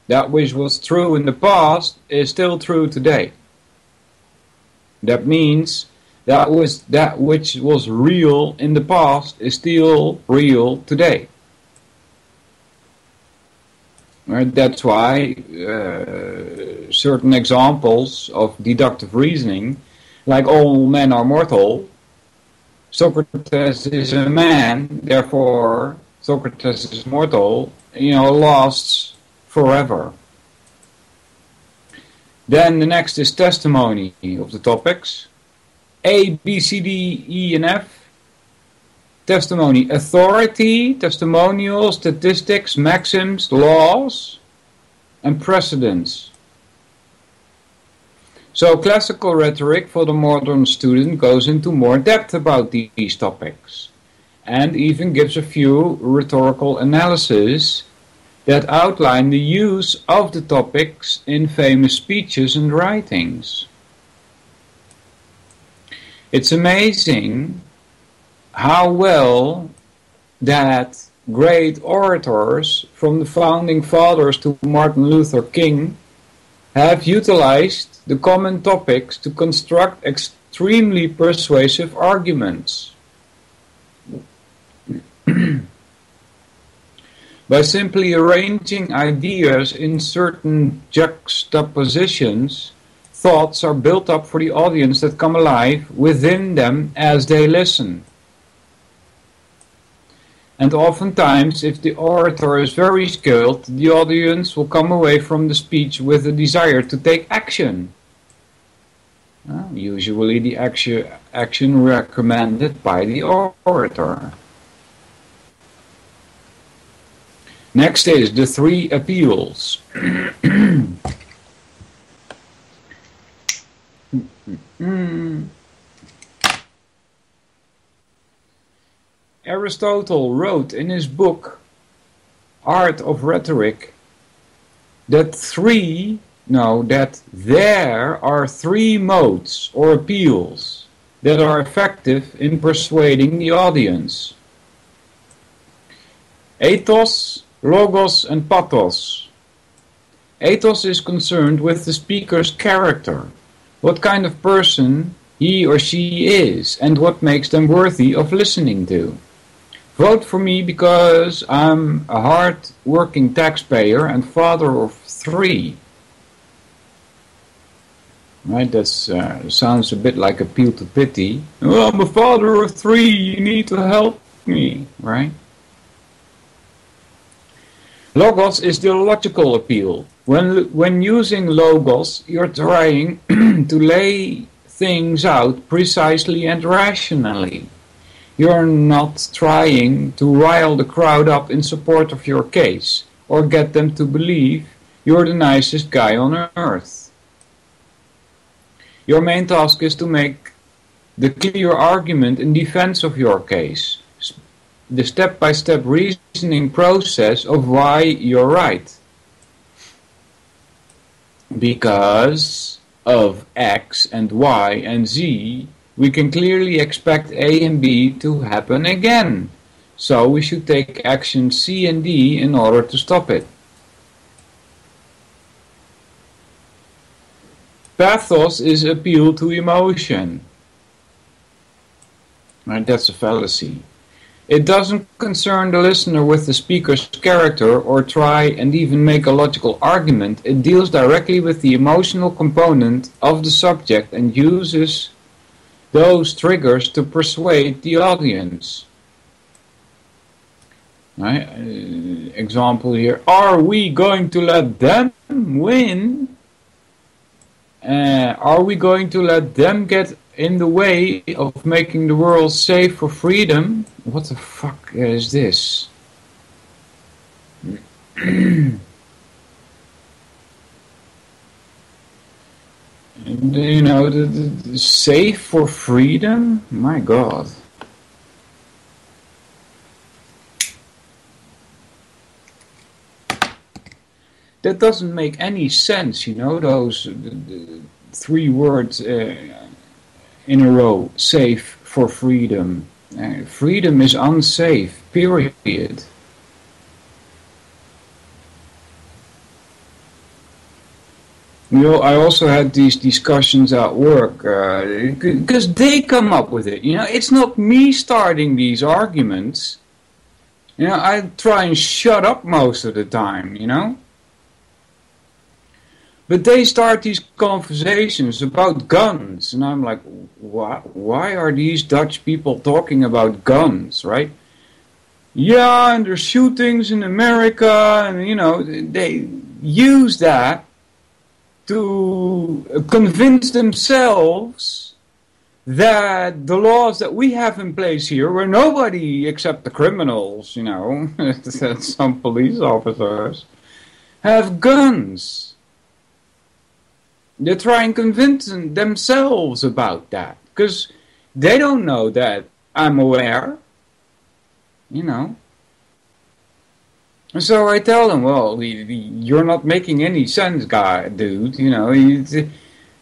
That which was true in the past is still true today. That means that which was real in the past is still real today. Right? That's why certain examples of deductive reasoning, like all men are mortal, Socrates is a man, therefore Socrates is mortal, lasts forever. Then the next is testimony of the topics. A, B, C, D, E, and F. Testimony, authority, testimonial, statistics, maxims, laws, and precedents. So classical rhetoric for the modern student goes into more depth about these topics, and even gives a few rhetorical analyses that outline the use of the topics in famous speeches and writings. It's amazing how well that great orators, from the founding fathers to Martin Luther King, have utilized the common topics to construct extremely persuasive arguments. By simply arranging ideas in certain juxtapositions, thoughts are built up for the audience that come alive within them as they listen. And oftentimes, if the orator is very skilled, the audience will come away from the speech with a desire to take action. Usually the action recommended by the orator. Next is the three appeals. Aristotle wrote in his book, Art of Rhetoric, that there are three modes or appeals that are effective in persuading the audience. Ethos, logos, and pathos. Ethos is concerned with the speaker's character, what kind of person he or she is, and what makes them worthy of listening to. Vote for me because I'm a hard-working taxpayer and father of 3. Right, that sounds a bit like appeal to pity. Oh, I'm a father of 3, you need to help me, right? Logos is the logical appeal. When using logos, you're trying to lay things out precisely and rationally. You're not trying to rile the crowd up in support of your case, or get them to believe you're the nicest guy on earth. Your main task is to make the clear argument in defense of your case, the step-by-step reasoning process of why you're right. Because of X and Y and Z, we can clearly expect A and B to happen again. So we should take action C and D in order to stop it. Pathos is appeal to emotion. Right, that's a fallacy. It doesn't concern the listener with the speaker's character or try and even make a logical argument. It deals directly with the emotional component of the subject and uses those triggers to persuade the audience. Right? Example here. Are we going to let them win? Are we going to let them get in the way of making the world safe for freedom? What the fuck is this? You know, the safe for freedom? My God. That doesn't make any sense, you know, those 3 words in a row. Safe for freedom. Freedom is unsafe, period. You know, I also had these discussions at work, because they come up with it, you know, it's not me starting these arguments. You know, I try and shut up most of the time, you know. But they start these conversations about guns, and I'm like, why are these Dutch people talking about guns, right? Yeah, and there's shootings in America, and you know, they use that to convince themselves that the laws that we have in place here, where nobody except the criminals, you know, some police officers, have guns. They try and convince themselves about that, because they don't know that I'm aware, you know. And so I tell them, well, you're not making any sense, dude, you know.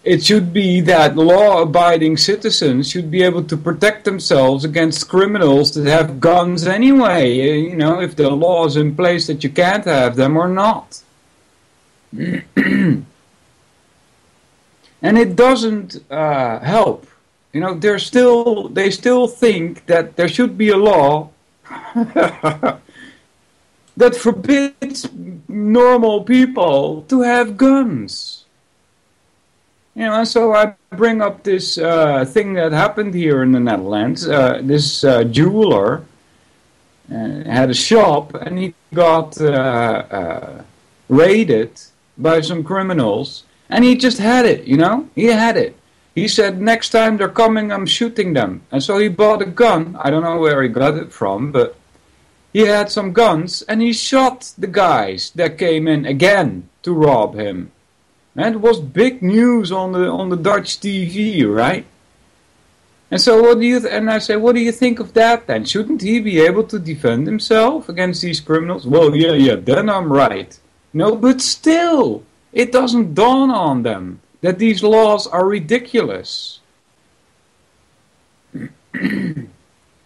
It should be that law-abiding citizens should be able to protect themselves against criminals that have guns anyway, you know, if the law is in place that you can't have them or not. And it doesn't help. You know, they still think that there should be a law that forbids normal people to have guns. You know, and so I bring up this thing that happened here in the Netherlands. This jeweler had a shop, and he got raided by some criminals. And he just had it, you know? He had it. He said, next time they're coming, I'm shooting them. And so he bought a gun. I don't know where he got it from, but he had some guns, and he shot the guys that came in again to rob him. And it was big news on the Dutch TV, right? And so and I say, what do you think of that then? Shouldn't he be able to defend himself against these criminals? Well, yeah, then I'm right. No, but still, it doesn't dawn on them that these laws are ridiculous.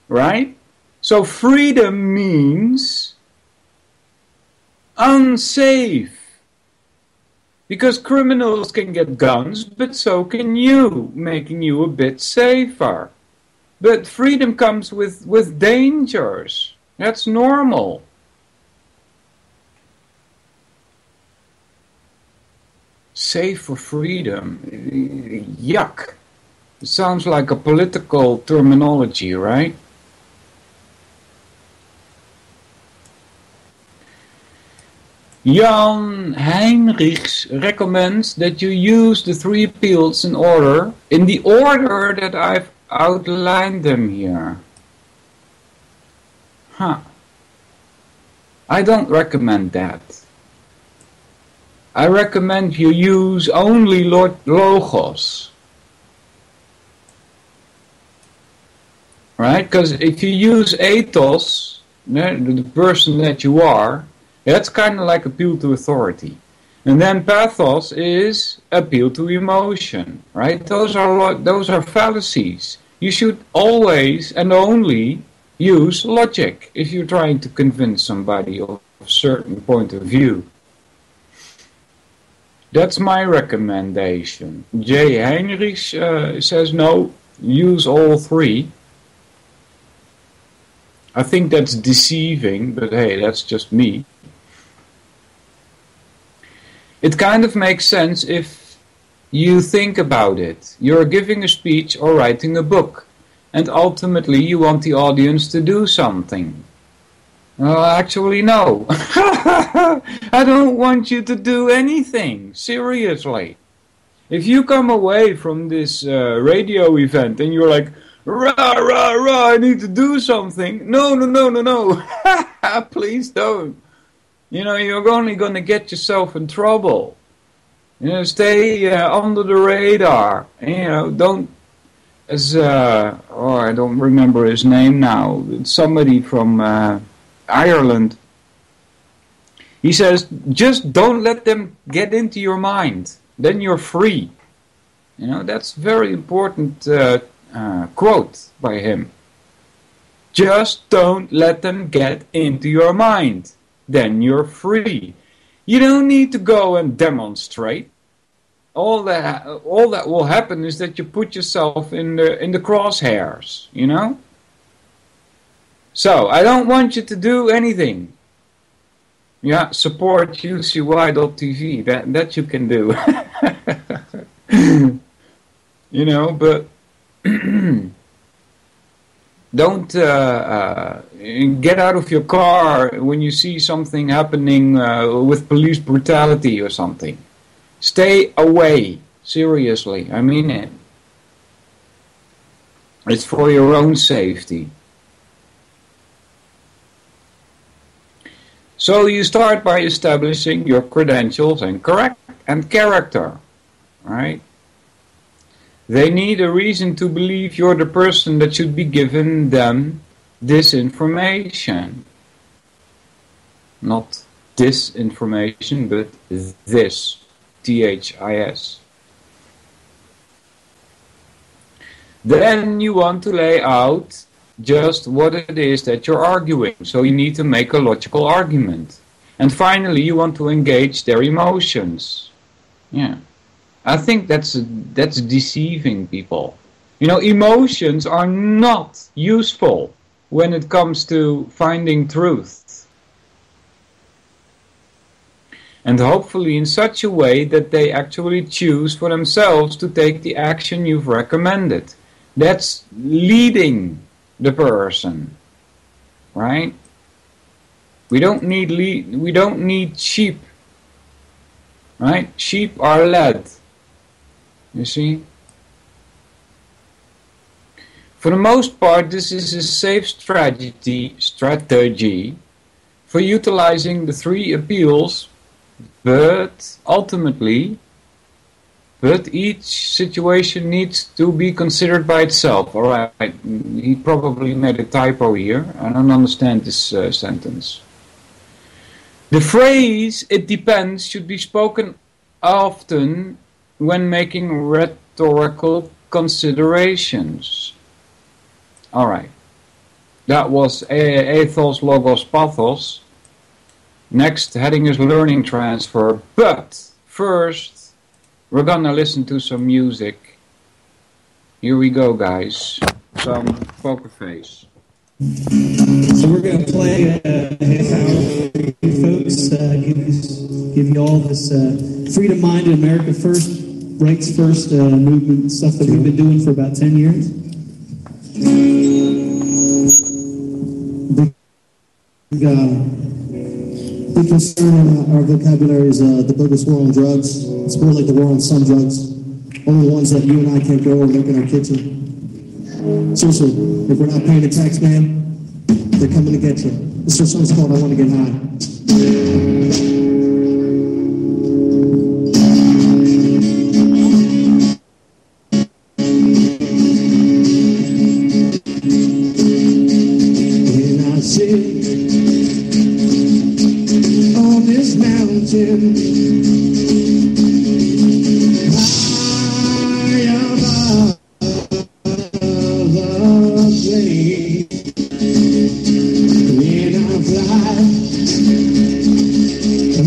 Right? So freedom means unsafe. Because criminals can get guns, but so can you, making you a bit safer. But freedom comes with dangers. That's normal. save for freedom. Yuck. It sounds like a political terminology, right? Jan Heinrichs recommends that you use the 3 appeals in the order that I've outlined them here. I don't recommend that. I recommend you use only logos. Right? Because if you use ethos, the person that you are, that's kind of like appeal to authority. And then pathos is appeal to emotion, right? Those are fallacies. You should always and only use logic if you're trying to convince somebody of a certain point of view. That's my recommendation. J. Heinrichs says no, use all 3. I think that's deceiving, but hey, that's just me. It kind of makes sense if you think about it. You're giving a speech or writing a book, and ultimately you want the audience to do something. Well, actually, no. I don't want you to do anything, seriously. If you come away from this radio event and you're like, rah, rah, rah, I need to do something. No. Please don't. You're only going to get yourself in trouble. Stay under the radar. Don't, I don't remember his name now. It's somebody from Ireland. He says, just don't let them get into your mind. Then you're free. That's a very important quote by him. Just don't let them get into your mind. Then you're free. You don't need to go and demonstrate. All that will happen is that you put yourself in the crosshairs, So I don't want you to do anything. Yeah, support UCY.tv. That you can do. But don't get out of your car when you see something happening with police brutality or something. Stay away. Seriously, I mean it. It's for your own safety. So you start by establishing your credentials and character, right? They need a reason to believe you're the person that should be given them this information. Not disinformation, but this. THIS. Then you want to lay out just what it is that you're arguing. So you need to make a logical argument. And finally, you want to engage their emotions. Yeah. I think that's deceiving people. Emotions are not useful when it comes to finding truth. And hopefully in such a way that they actually choose for themselves to take the action you've recommended. That's leading the person, right? We don't need sheep, right? Sheep are led. You see? For the most part, this is a safe strategy for utilizing the 3 appeals, but ultimately, each situation needs to be considered by itself. Alright, he probably made a typo here. I don't understand this sentence. The phrase, it depends, should be spoken often when making rhetorical considerations. Alright. That was ethos, logos, pathos. Next heading is learning transfer. But first, we're gonna listen to some music. Here we go, guys. Some Poker Face. we're going to play a half hour for you folks, give you all this freedom-minded America First, rights first movement stuff that we've been doing for about 10 years. Big concern in our vocabulary is the bogus war on drugs. It's more like the war on some drugs. Only the ones that you and I can't grow or make in our kitchen. Seriously, if we're not paying the tax man, they're coming to get you. This song's called I Want to Get High. On this mountain, high above the plain, when I fly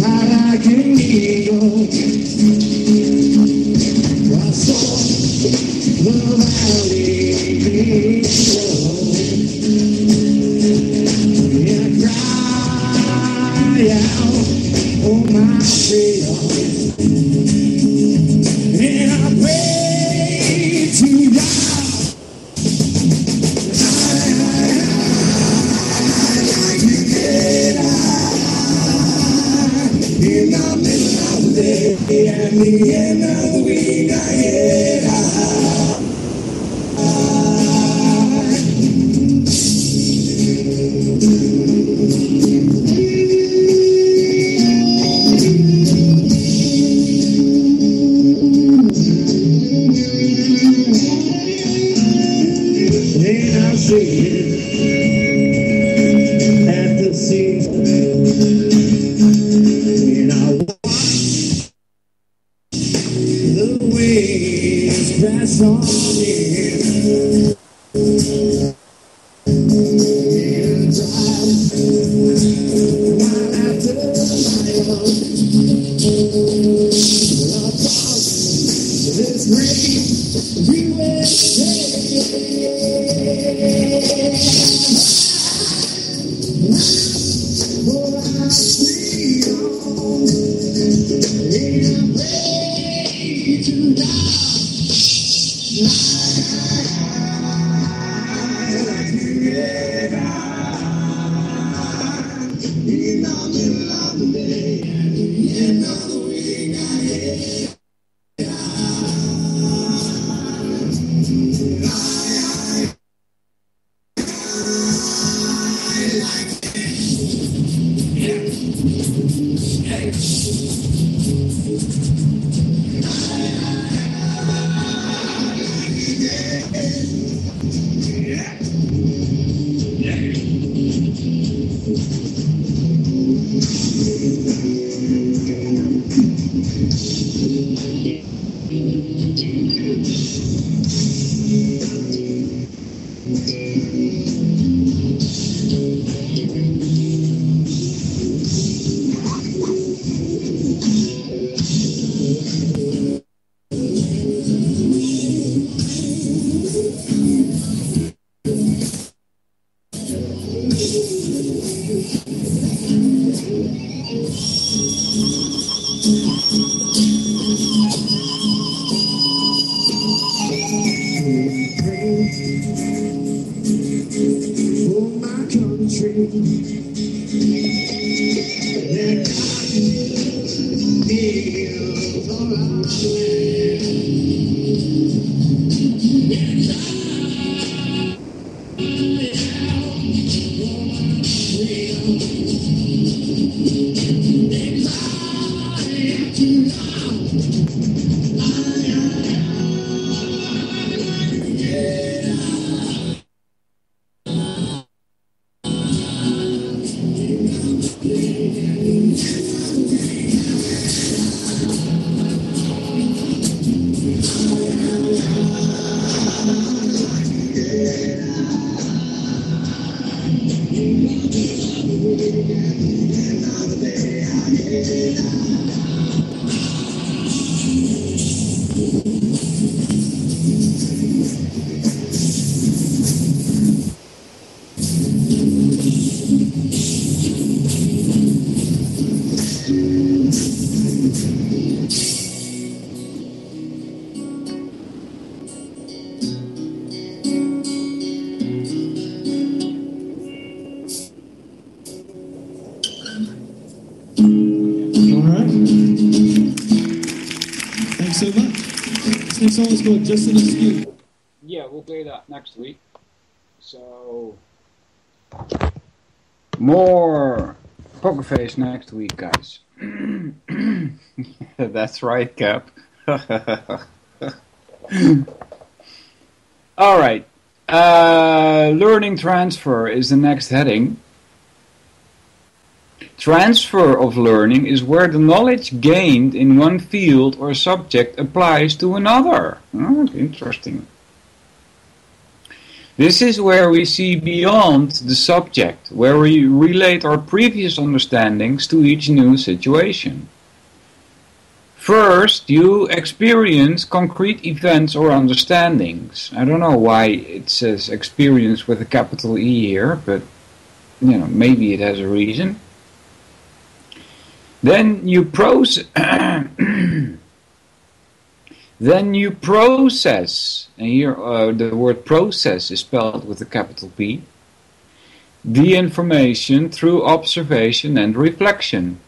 high like an eagle, I saw the valley below. Oh, my freedom, and I pray to God. In the middle of the day and the end of the week, I get high. At the sea, and I watch the waves crash on in, and drive mile after mile across this great USA. song is called Just Enough Skin. Yeah, we'll play that next week. So, more Poker Face next week, guys. That's right, Cap. All right. Learning transfer is the next heading. Transfer of learning is where the knowledge gained in one field or subject applies to another. Oh, interesting. This is where we see beyond the subject, where we relate our previous understandings to each new situation. First, you experience concrete events or understandings. I don't know why it says experience with a capital E here, but maybe it has a reason. Then you process, and here the word process is spelled with a capital P, the information through observation and reflection.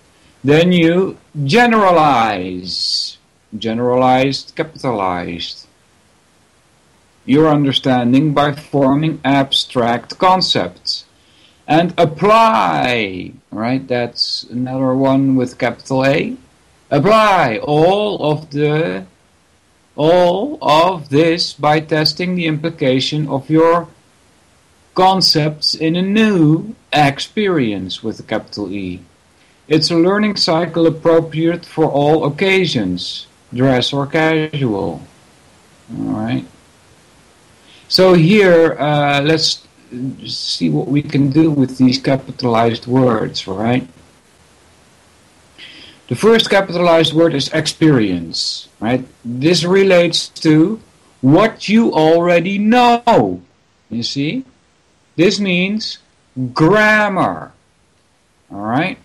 Then you generalize, generalized, capitalized, your understanding by forming abstract concepts. And apply, right, that's another one with capital A. Apply all of this by testing the implication of your concepts in a new experience with a capital E. It's a learning cycle appropriate for all occasions, dress or casual. Alright. So here, let's see what we can do with these capitalized words, right? The first capitalized word is experience, right? This relates to what you already know, you see? This means grammar, all right?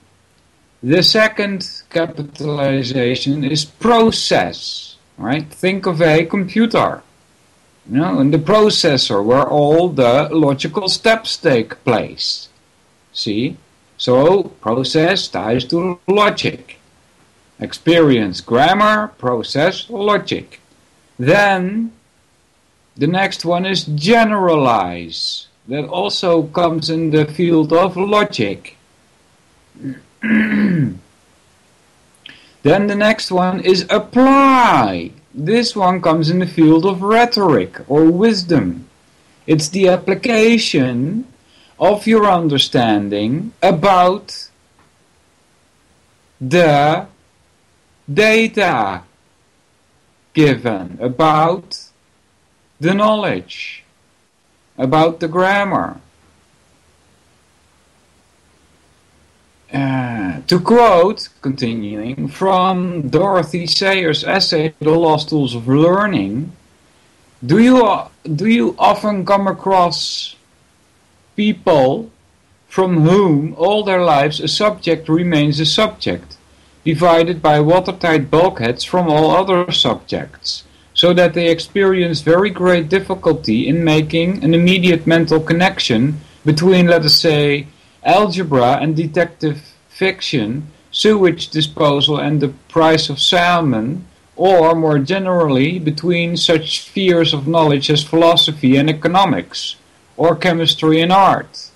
The second capitalization is process, right? Think of a computer, and the processor where all the logical steps take place. See? So, process ties to logic. Experience, grammar, process, logic. Then, the next one is generalize. That also comes in the field of logic. Then the next one is apply. This one comes in the field of rhetoric or wisdom. It's the application of your understanding about the data given, about the knowledge, about the grammar. To quote, continuing, from Dorothy Sayers' essay, The Lost Tools of Learning, do you often come across people from whom all their lives a subject remains a subject, divided by watertight bulkheads from all other subjects, so that they experience very great difficulty in making an immediate mental connection between, let us say, algebra and detective fiction, sewage disposal and the price of salmon, or more generally between such spheres of knowledge as philosophy and economics, or chemistry and art.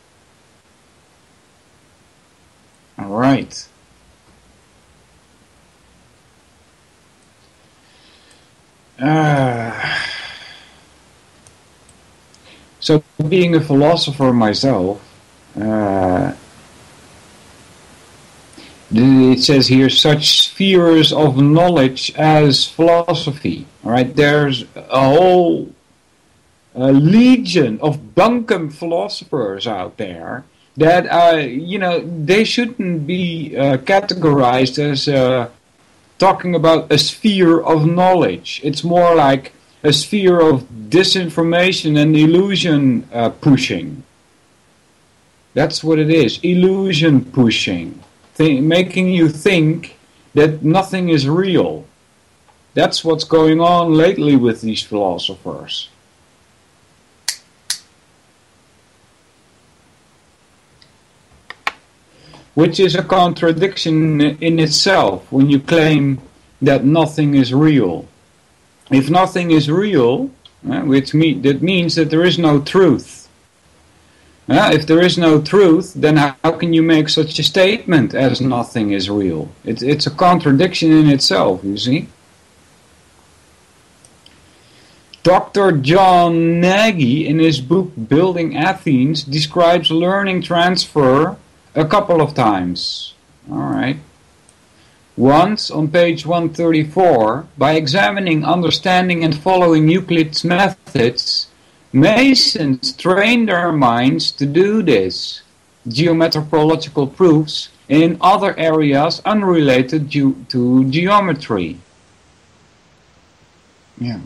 All right. So being a philosopher myself, it says here such spheres of knowledge as philosophy. All right, there's a whole legion of bunkum philosophers out there that they shouldn't be categorized as talking about a sphere of knowledge. It's more like a sphere of disinformation and illusion pushing. That's what it is, illusion pushing. Making you think that nothing is real. That's what's going on lately with these philosophers. Which is a contradiction in itself when you claim that nothing is real. If nothing is real, that means that there is no truth. If there is no truth, then how can you make such a statement as nothing is real? It's a contradiction in itself, you see. Dr. John Nagy, in his book Building Athens, describes learning transfer a couple of times. Alright. Once, on page 134, by examining, understanding and following Euclid's methods, Masons train their minds to do this. Geometrological proofs in other areas unrelated to geometry. Yeah.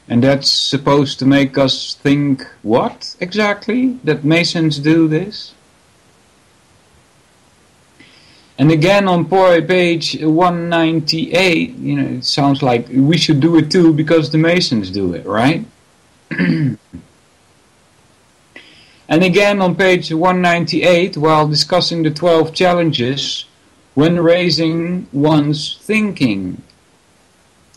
And that's supposed to make us think, what exactly? That Masons do this? And again on page 198, it sounds like we should do it too because the Masons do it, right? And again on page 198, while discussing the 12 challenges when raising one's thinking,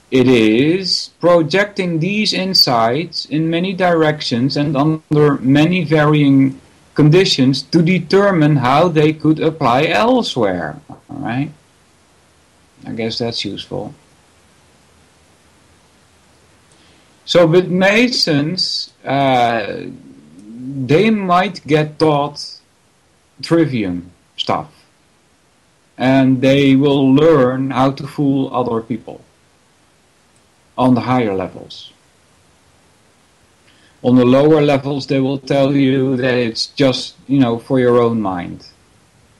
it is projecting these insights in many directions and under many varying conditions to determine how they could apply elsewhere. Alright? I guess that's useful. So with Masons, they might get taught trivium stuff. And they will learn how to fool other people on the higher levels. On the lower levels, they will tell you that it's just, for your own mind.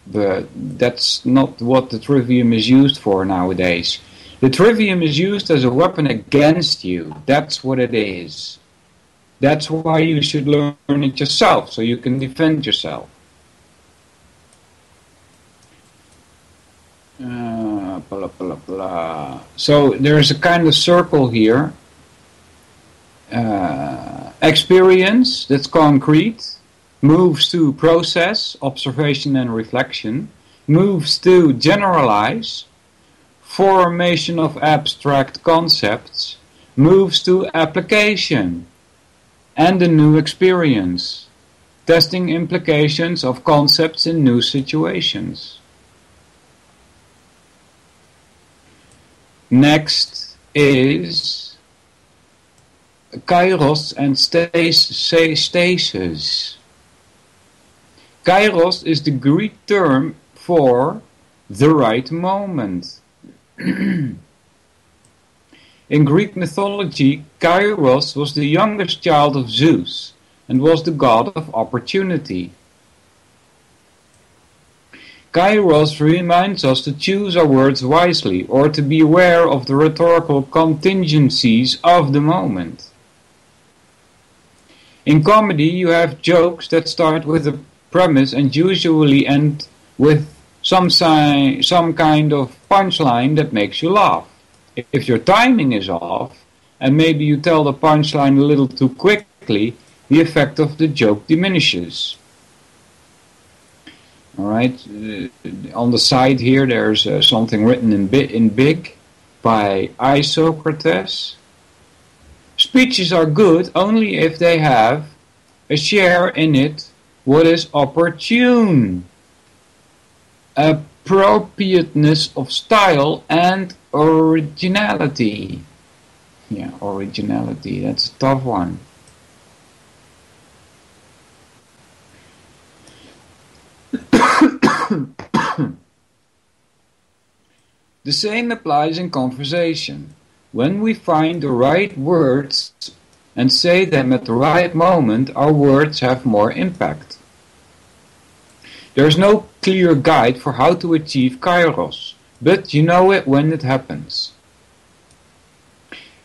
But that's not what the trivium is used for nowadays. The trivium is used as a weapon against you. That's what it is. That's why you should learn it yourself, so you can defend yourself. Blah, blah, blah. So there's a kind of circle here. Experience, that's concrete, moves to process, observation and reflection, moves to generalize, formation of abstract concepts, moves to application, and a new experience, testing implications of concepts in new situations. Next is Kairos and stasis. Kairos is the Greek term for the right moment. In Greek mythology, Kairos was the youngest child of Zeus and was the god of opportunity. Kairos reminds us to choose our words wisely or to be aware of the rhetorical contingencies of the moment. In comedy, you have jokes that start with a premise and usually end with some kind of punchline that makes you laugh. If your timing is off, and maybe you tell the punchline a little too quickly, the effect of the joke diminishes. Alright, on the side here there's something written in big by Isocrates. Speeches are good only if they have a share in it what is opportune, appropriateness of style and originality. Yeah, originality, that's a tough one. The same applies in conversation. When we find the right words and say them at the right moment, our words have more impact. There is no clear guide for how to achieve Kairos, but you know it when it happens.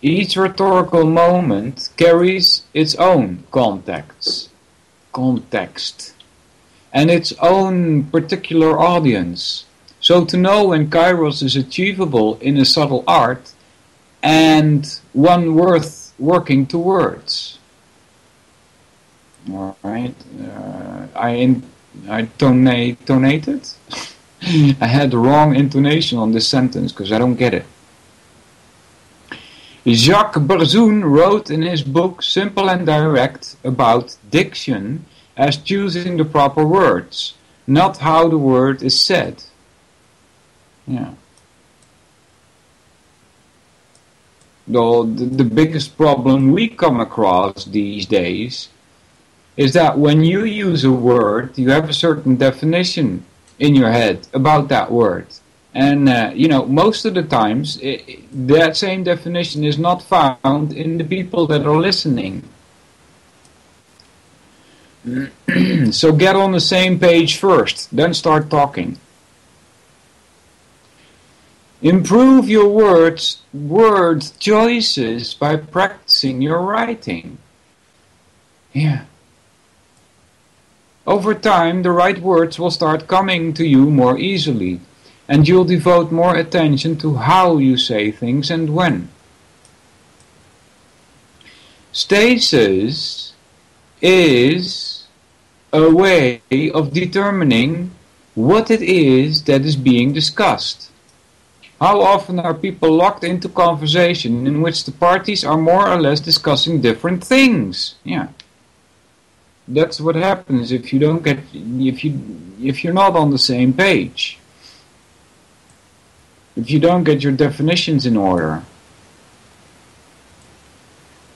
Each rhetorical moment carries its own context, and its own particular audience. So to know when Kairos is achievable in a subtle art and one worth working towards. Alright, I intonated. I had the wrong intonation on this sentence because I don't get it. Jacques Berzoun wrote in his book Simple and Direct about diction as choosing the proper words, not how the word is said. Yeah. The biggest problem we come across these days is that when you use a word, you have a certain definition in your head about that word. And, most of the times, that same definition is not found in the people that are listening. So get on the same page first, then start talking. Improve your word choices by practicing your writing. Yeah. Over time, the right words will start coming to you more easily, and you'll devote more attention to how you say things and when. Stasis is a way of determining what it is that is being discussed. How often are people locked into conversation in which the parties are more or less discussing different things? Yeah. That's what happens if you're not on the same page. If you don't get your definitions in order.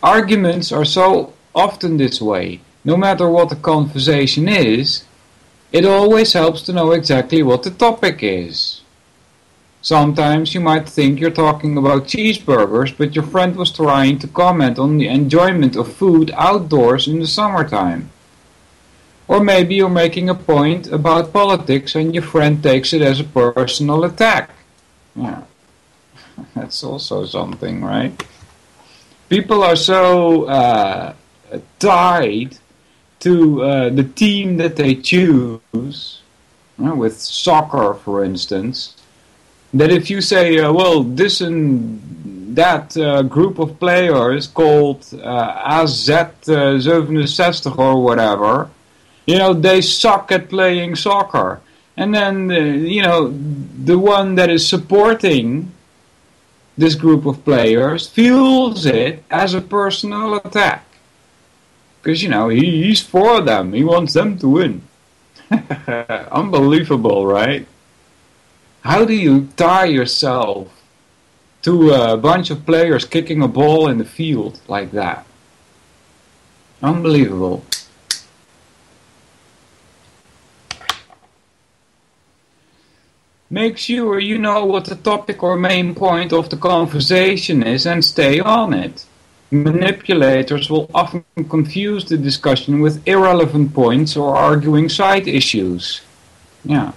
Arguments are so often this way. No matter what the conversation is, it always helps to know exactly what the topic is. Sometimes you might think you're talking about cheeseburgers, but your friend was trying to comment on the enjoyment of food outdoors in the summertime. Or maybe you're making a point about politics and your friend takes it as a personal attack. Yeah, that's also something, right? People are so tied to the team that they choose, with soccer, for instance, that if you say, this and that group of players called AZ67 or whatever, they suck at playing soccer. And then, the one that is supporting this group of players feels it as a personal attack. Because, he's for them. He wants them to win. Unbelievable, right? How do you tie yourself to a bunch of players kicking a ball in the field like that? Unbelievable. Make sure you know what the topic or main point of the conversation is and stay on it. Manipulators will often confuse the discussion with irrelevant points or arguing side issues. Yeah.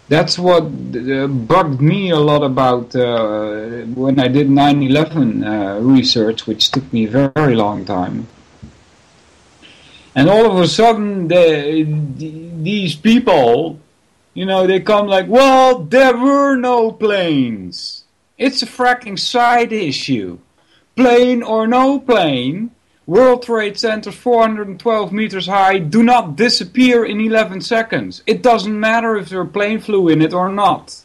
That's what bugged me a lot about when I did 9/11 research, which took me a very long time. And all of a sudden, these people, they come like, well, there were no planes. It's a fracking side issue. Plane or no plane, World Trade Center 412 meters high do not disappear in 11 seconds. It doesn't matter if a plane flew in it or not.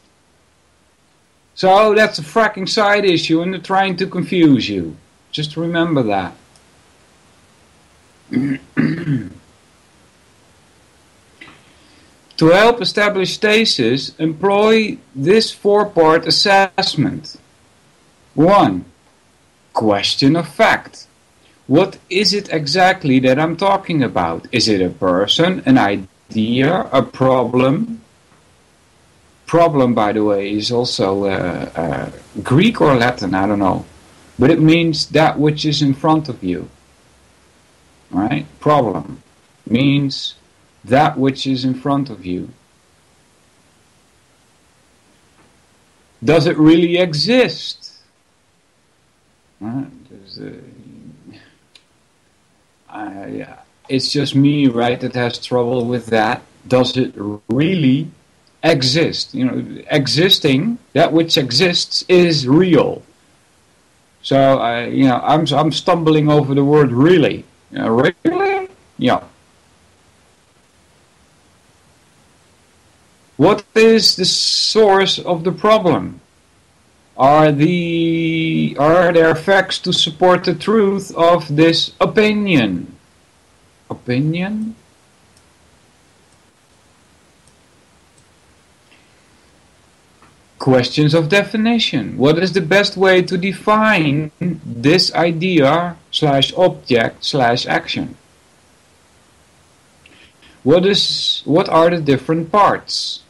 So that's a fracking side issue and they're trying to confuse you. Just remember that. To help establish stasis, employ this 4-part assessment. 1. Question of fact. What is it exactly that I'm talking about? Is it a person, an idea, a problem? Problem, by the way, is also Greek or Latin, I don't know. But it means that which is in front of you. Right? Problem means that which is in front of you. Does it really exist? It's just me, right, that has trouble with that. Does it really exist? Existing, that which exists is real. So, I'm stumbling over the word really. Really? Yeah. What is the source of the problem? Are there facts to support the truth of this opinion? Opinion? Questions of definition. What is the best way to define this idea / object / action? What are the different parts?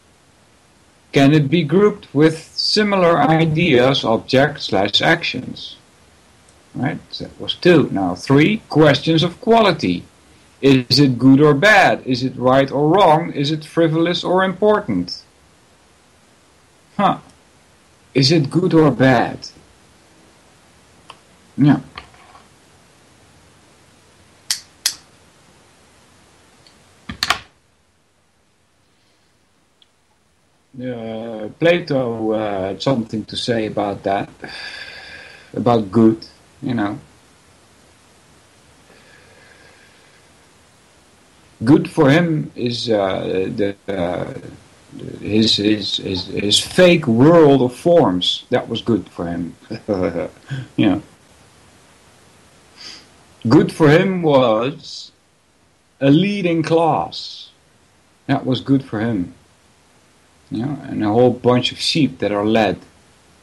Can it be grouped with similar ideas, objects / actions? Right, that was 2. Now 3, questions of quality. Is it good or bad? Is it right or wrong? Is it frivolous or important? Is it good or bad? Yeah. Plato had something to say about that, about good, you know. Good for him is his fake world of forms. That was good for him. Yeah. Good for him was a leading class. That was good for him. You know, and a whole bunch of sheep that are led.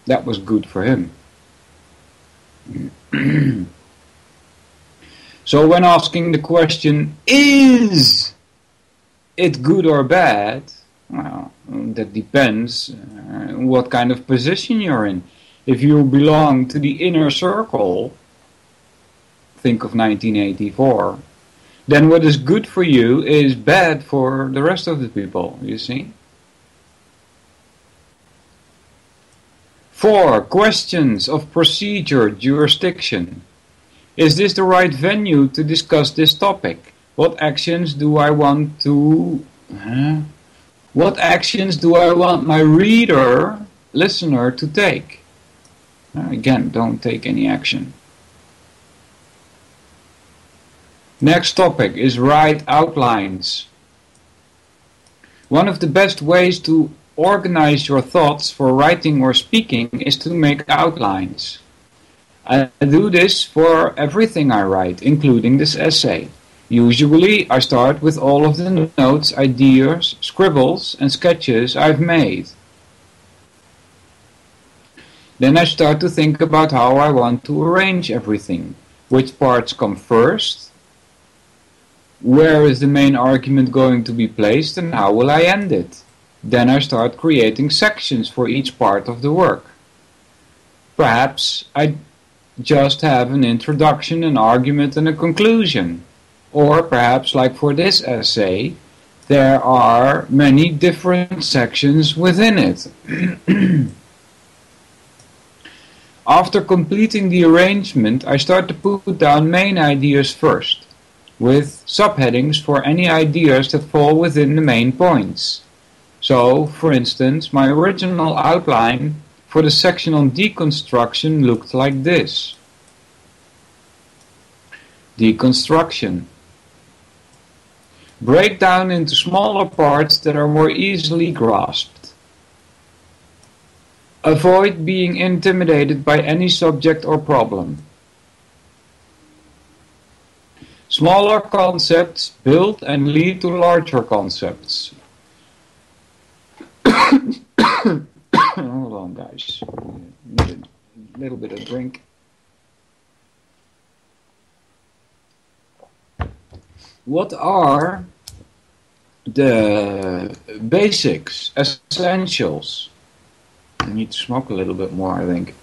That was good for him. So when asking the question, is it good or bad? Well, that depends what kind of position you're in. If you belong to the inner circle, think of 1984, then what is good for you is bad for the rest of the people, you see? 4. Questions of procedure, jurisdiction. Is this the right venue to discuss this topic? What actions do I want my listener to take? Again, don't take any action. Next topic is write outlines. One of the best ways to organize your thoughts for writing or speaking is to make outlines. I do this for everything I write, including this essay. Usually I start with all of the notes, ideas, scribbles and sketches I've made. Then I start to think about how I want to arrange everything. Which parts come first? Where is the main argument going to be placed and how will I end it? Then I start creating sections for each part of the work. Perhaps I just have an introduction, an argument and a conclusion. Or perhaps, like for this essay, there are many different sections within it. After completing the arrangement, I start to put down main ideas first, with subheadings for any ideas that fall within the main points. So, for instance, my original outline for the section on deconstruction looked like this. Deconstruction. Break down into smaller parts that are more easily grasped. Avoid being intimidated by any subject or problem. Smaller concepts build and lead to larger concepts. Hold on, guys. Need a little bit of drink. What are the basics, essentials? I need to smoke a little bit more, I think.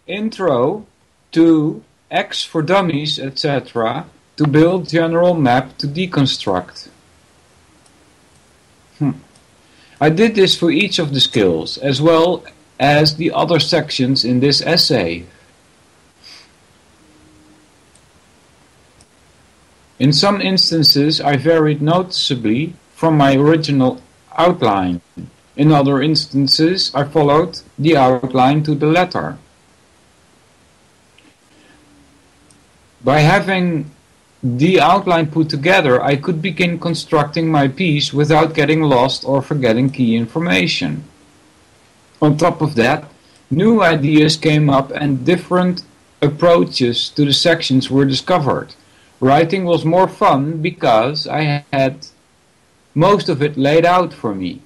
Intro to X for Dummies, etc. to build general map to deconstruct. I did this for each of the skills, as well as the other sections in this essay. In some instances, I varied noticeably from my original outline. In other instances, I followed the outline to the letter. By having the outline put together, I could begin constructing my piece without getting lost or forgetting key information. On top of that, new ideas came up and different approaches to the sections were discovered. Writing was more fun because I had most of it laid out for me.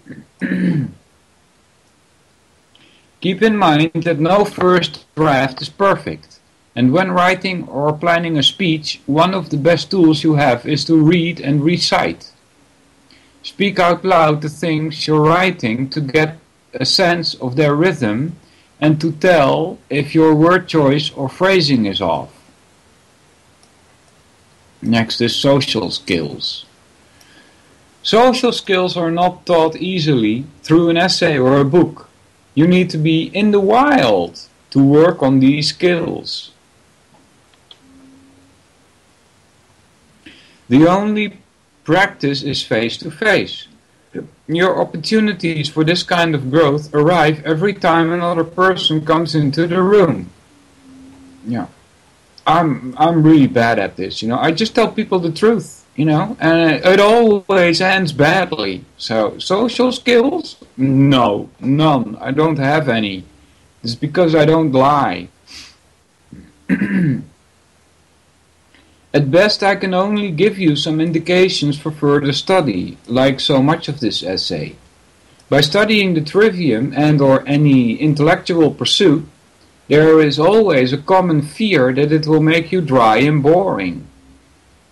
Keep in mind that no first draft is perfect, and when writing or planning a speech, one of the best tools you have is to read and recite. Speak out loud the things you're writing to get a sense of their rhythm and to tell if your word choice or phrasing is off. Next is social skills. Social skills are not taught easily through an essay or a book. You need to be in the wild to work on these skills. The only practice is face-to-face. Your opportunities for this kind of growth arrive every time another person comes into the room. Yeah, I'm really bad at this, I just tell people the truth, and it always ends badly. So, social skills? No, none. I don't have any. It's because I don't lie. At best, I can only give you some indications for further study, like so much of this essay. By studying the trivium and or any intellectual pursuit, there is always a common fear that it will make you dry and boring.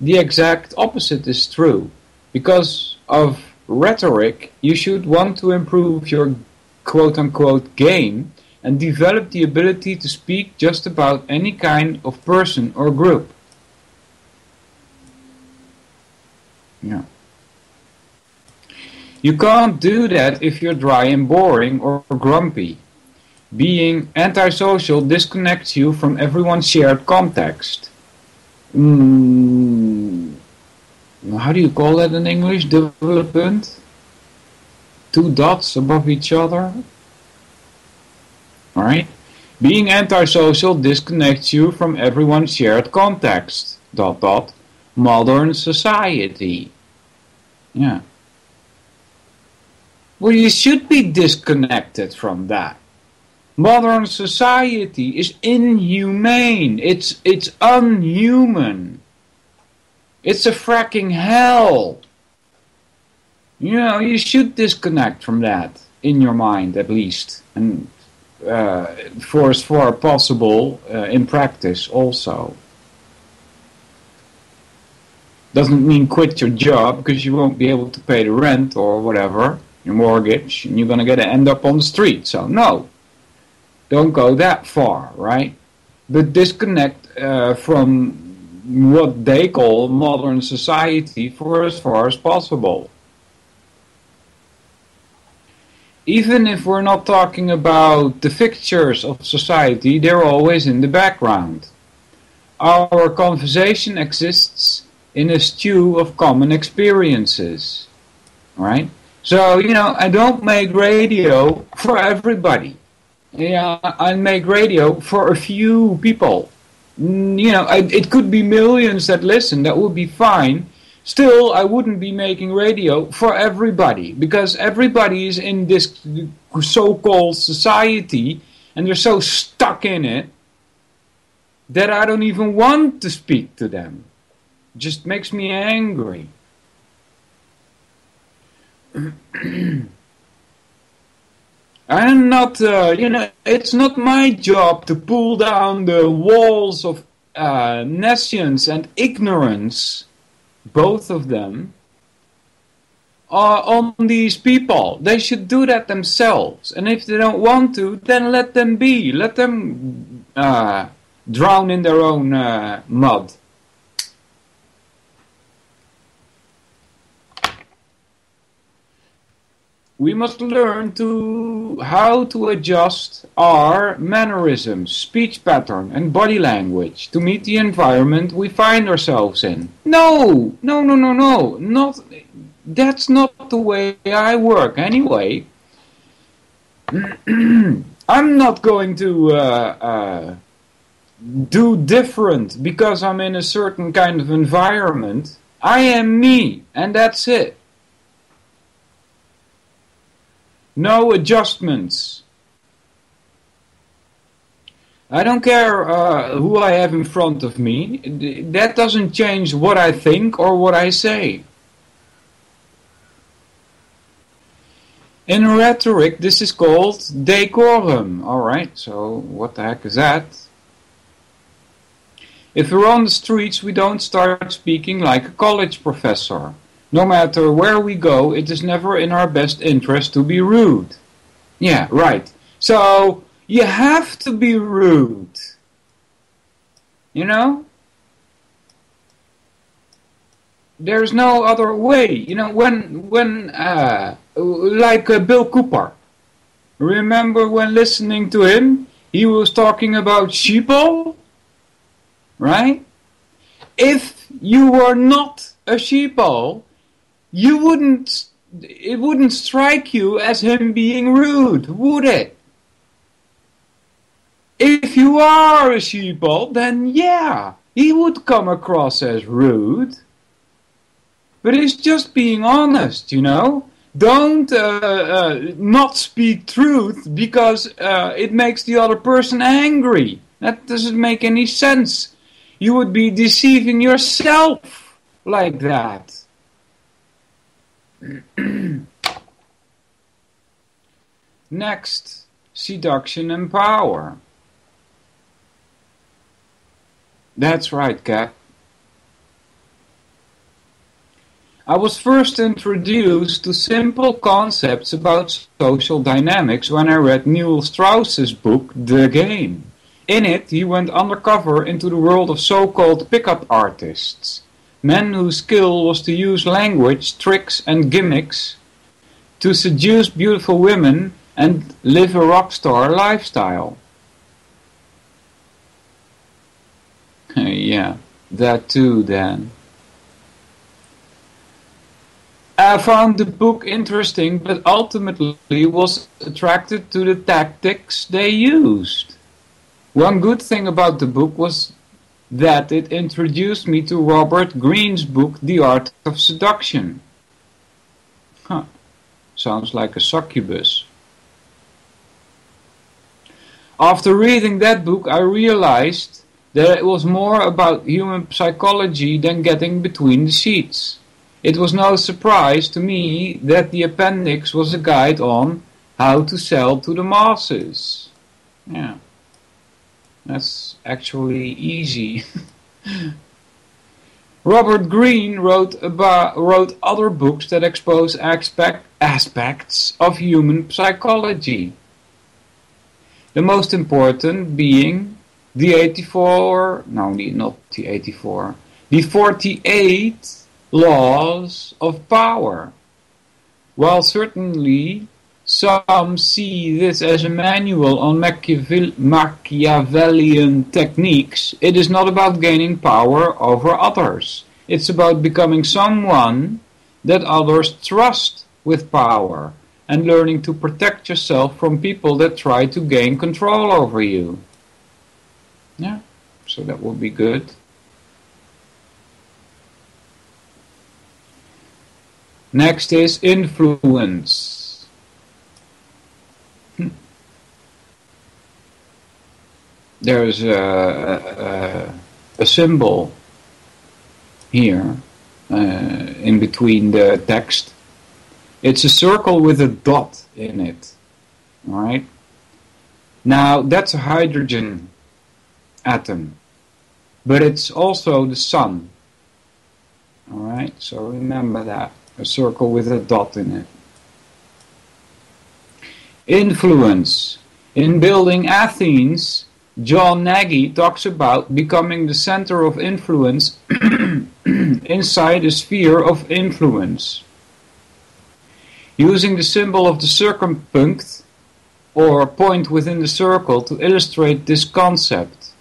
The exact opposite is true. Because of rhetoric, you should want to improve your quote-unquote game and develop the ability to speak just about any kind of person or group. Yeah. You can't do that if you're dry and boring or grumpy. Being antisocial disconnects you from everyone's shared context. How do you call that in English? Development? 2 dots above each other? Alright? Being antisocial disconnects you from everyone's shared context. ... Modern society. Yeah. Well, you should be disconnected from that. Modern society is inhumane. It's unhuman. It's a fracking hell. You should disconnect from that in your mind, at least, and for as far as possible in practice also. Doesn't mean quit your job because you won't be able to pay the rent or whatever, your mortgage, and you're going to end up on the street. So no, don't go that far, right? But disconnect from what they call modern society for as far as possible. Even if we're not talking about the fixtures of society, they're always in the background. Our conversation exists in a stew of common experiences, right? So, I don't make radio for everybody. I make radio for a few people. It could be millions that listen, that would be fine. Still, I wouldn't be making radio for everybody, because everybody is in this so-called society, and they're so stuck in it, that I don't even want to speak to them. Just makes me angry. I'm not, it's not my job to pull down the walls of nescience and ignorance, both of them, on these people. They should do that themselves. And if they don't want to, then let them be. Let them drown in their own mud. We must learn how to adjust our mannerisms, speech pattern, and body language to meet the environment we find ourselves in. No. That's not the way I work anyway. I'm not going to do different because I'm in a certain kind of environment. I am me, and that's it. No adjustments. I don't care who I have in front of me. That doesn't change what I think or what I say. In rhetoric, this is called decorum. Alright, so what the heck is that? If we're on the streets, we don't start speaking like a college professor. No matter where we go, it is never in our best interest to be rude. Yeah, right. So, you have to be rude. You know? There's no other way. You know, like Bill Cooper. Remember when listening to him, he was talking about sheeple? Right? If you were not a sheeple, it wouldn't strike you as him being rude, would it? If you are a sheeple, then yeah, he would come across as rude. But he's just being honest, you know. Don't not speak truth because it makes the other person angry. That doesn't make any sense. You would be deceiving yourself like that. Next, seduction and power. That's right, Kat. I was first introduced to simple concepts about social dynamics when I read Neil Strauss's book, The Game. In it, he went undercover into the world of so-called pickup artists, men whose skill was to use language, tricks and gimmicks to seduce beautiful women and live a rock star lifestyle. Yeah, that too, Dan. I found the book interesting, but ultimately was attracted to the tactics they used. One good thing about the book was that it introduced me to Robert Greene's book, The Art of Seduction. Huh. Sounds like a succubus. After reading that book, I realized that it was more about human psychology than getting between the sheets. It was no surprise to me that the appendix was a guide on how to sell to the masses. Yeah, that's actually easy. Robert Greene wrote other books that expose aspects of human psychology. The most important being the 48 laws of power. While certainly some see this as a manual on Machiavellian techniques, it is not about gaining power over others. It's about becoming someone that others trust with power and learning to protect yourself from people that try to gain control over you. Yeah, so that would be good. Next is influence. There's a symbol here in between the text. It's a circle with a dot in it. Alright? Now that's a hydrogen atom, but it's also the sun. Alright, so remember that. A circle with a dot in it. Influence. In Building Athens, John Nagy talks about becoming the center of influence inside a sphere of influence. Using the symbol of the circumpunct, or point within the circle, to illustrate this concept.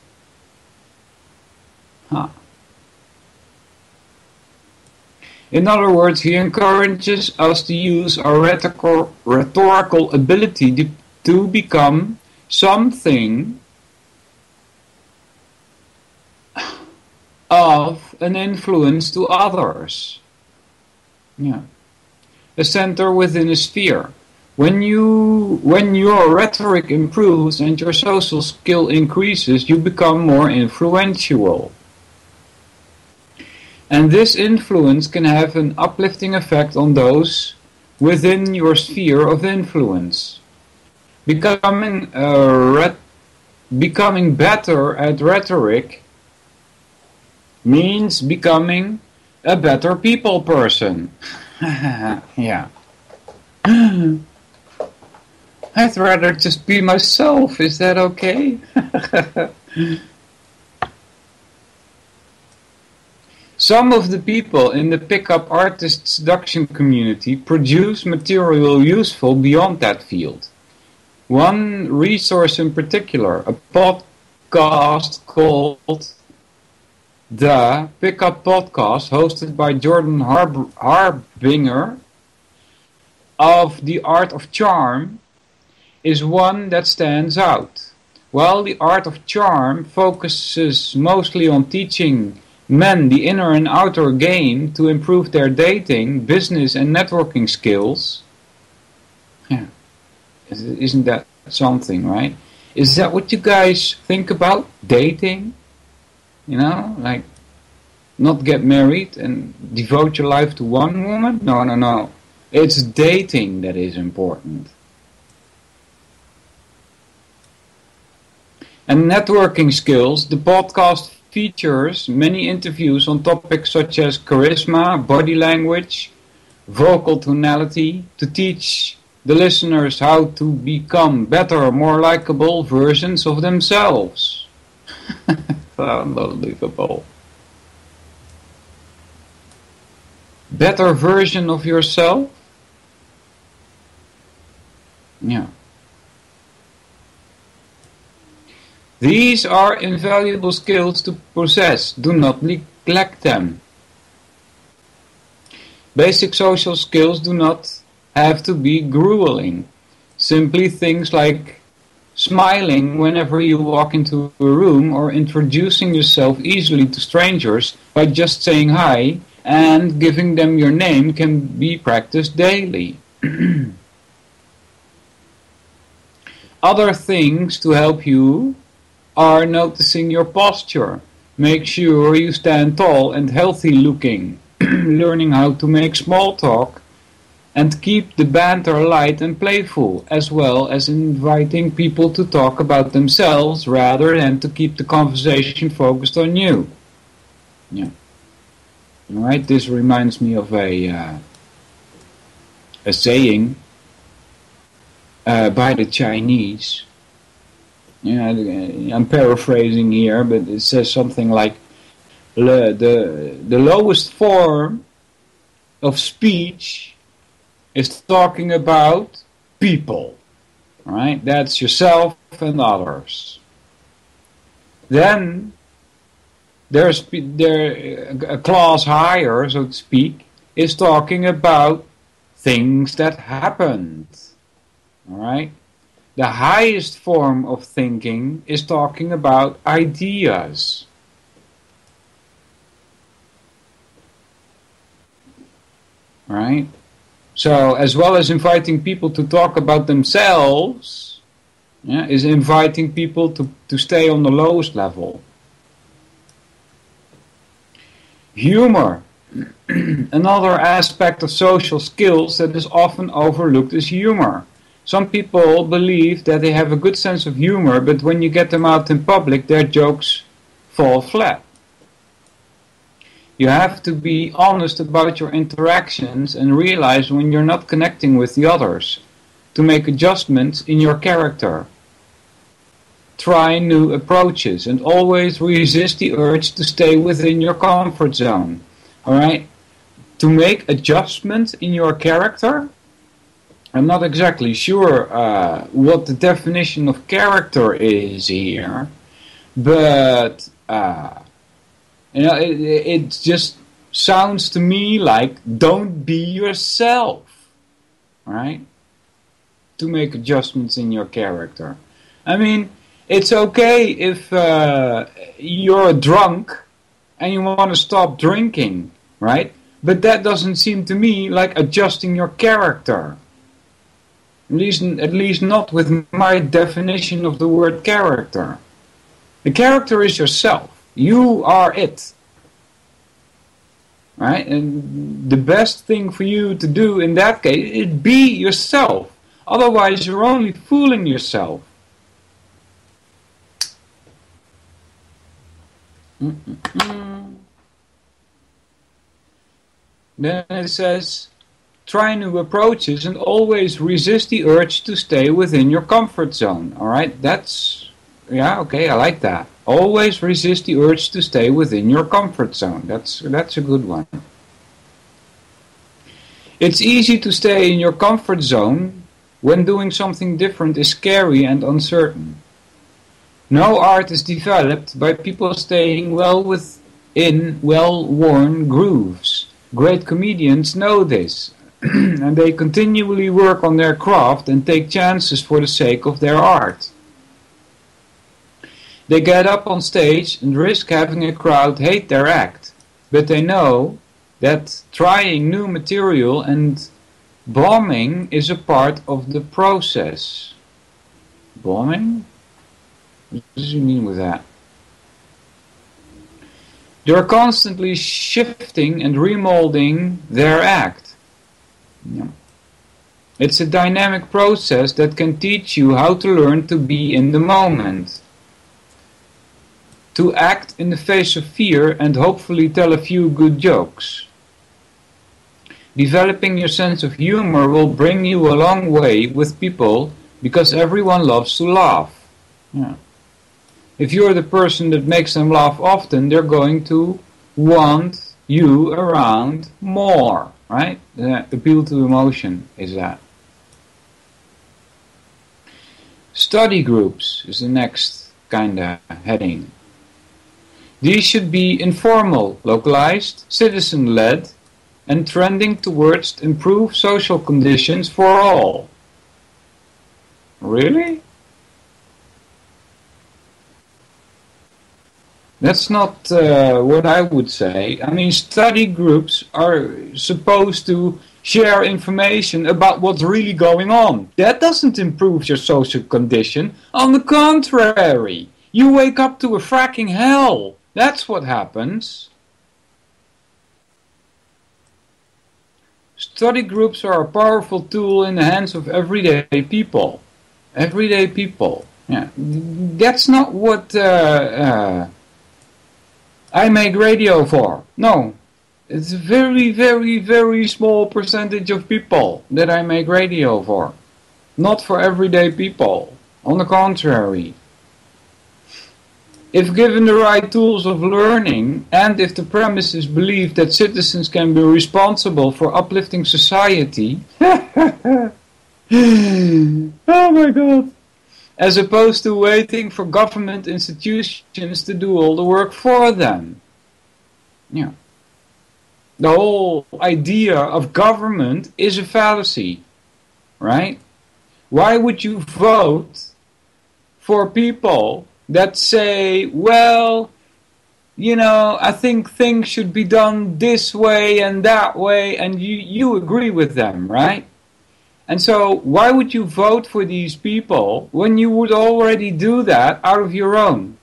In other words, he encourages us to use our rhetorical ability to become something of an influence to others. Yeah. A center within a sphere. When your rhetoric improves and your social skill increases, you become more influential. And this influence can have an uplifting effect on those within your sphere of influence. Becoming better at rhetoric means becoming a better people person. Yeah. I'd rather just be myself. Is that okay? Some of the people in the pickup artist seduction community produce material useful beyond that field. One resource in particular, a podcast called The Pickup Podcast, hosted by Jordan Harbinger of The Art of Charm, is one that stands out. While The Art of Charm focuses mostly on teaching men the inner and outer game to improve their dating, business and networking skills. Yeah. Isn't that something, right? Is that what you guys think about dating? You know, like not get married and devote your life to one woman? No. It's dating that is important. And networking skills, the podcast features many interviews on topics such as charisma, body language, vocal tonality, to teach the listeners how to become better, more likable versions of themselves. Unbelievable. Better version of yourself? Yeah. These are invaluable skills to possess. Do not neglect them. Basic social skills do not have to be grueling. Simply things like smiling whenever you walk into a room or introducing yourself easily to strangers by just saying hi and giving them your name can be practiced daily. Other things to help you are noticing your posture. Make sure you stand tall and healthy looking. Learning how to make small talk and keep the banter light and playful, as well as inviting people to talk about themselves rather than to keep the conversation focused on you. Yeah. Alright, this reminds me of a saying by the Chinese. Yeah, I'm paraphrasing here, but it says something like the lowest form of speech is talking about people, right? That's yourself and others. Then there's a class higher, so to speak, is talking about things that happened, all right? The highest form of thinking is talking about ideas. Right? So, as well as inviting people to talk about themselves, is inviting people to stay on the lowest level. Humor. Another aspect of social skills that is often overlooked is humor. Some people believe that they have a good sense of humor, but when you get them out in public, their jokes fall flat. You have to be honest about your interactions and realize when you're not connecting with the others, to make adjustments in your character. Try new approaches and always resist the urge to stay within your comfort zone. Alright? To make adjustments in your character? I'm not exactly sure what the definition of character is here, but it just sounds to me like don't be yourself, right? To make adjustments in your character. I mean, it's okay if you're drunk and you want to stop drinking, right? But that doesn't seem to me like adjusting your character. At least not with my definition of the word character. The character is yourself. You are it. Right? And the best thing for you to do in that case is be yourself. Otherwise you're only fooling yourself. Then it says, try new approaches and always resist the urge to stay within your comfort zone. Alright, that's, yeah, okay, I like that. Always resist the urge to stay within your comfort zone. That's a good one. It's easy to stay in your comfort zone when doing something different is scary and uncertain. No art is developed by people staying well within well-worn grooves. Great comedians know this, and they continually work on their craft and take chances for the sake of their art. They get up on stage and risk having a crowd hate their act, but they know that trying new material and bombing is a part of the process. Bombing? What does he mean with that? They're constantly shifting and remolding their act. Yeah. It's a dynamic process that can teach you how to learn to be in the moment. To act in the face of fear and hopefully tell a few good jokes. Developing your sense of humor will bring you a long way with people because everyone loves to laugh. Yeah. If you're the person that makes them laugh often, they're going to want you around more, right? Appeal to emotion is that. Study groups is the next kind of heading. These should be informal, localized, citizen-led, and trending towards improved social conditions for all. Really? That's not what I would say. I mean, study groups are supposed to share information about what's really going on. That doesn't improve your social condition. On the contrary, you wake up to a fracking hell. That's what happens. Study groups are a powerful tool in the hands of everyday people. Everyday people. Yeah. That's not what I make radio for. No. It's a very, very, very small percentage of people that I make radio for. Not for everyday people. On the contrary. If given the right tools of learning, and if the premise is believed that citizens can be responsible for uplifting society, oh my god, as opposed to waiting for government institutions to do all the work for them. Yeah. The whole idea of government is a fallacy, right? Why would you vote for people that say, well, you know, I think things should be done this way and that way, and you agree with them, right? And so why would you vote for these people when you would already do that out of your own?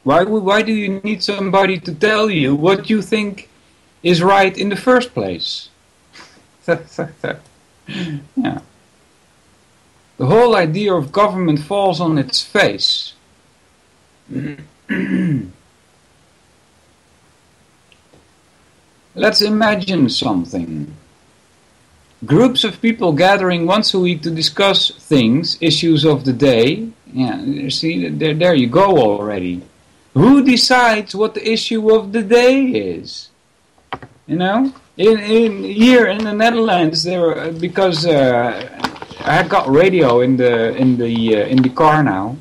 Why do you need somebody to tell you what you think is right in the first place? Yeah. The whole idea of government falls on its face. Let's imagine something. Groups of people gathering once a week to discuss things, issues of the day. Yeah, you see, there you go already. Who decides what the issue of the day is? You know, here in the Netherlands, there because I got radio in the car now.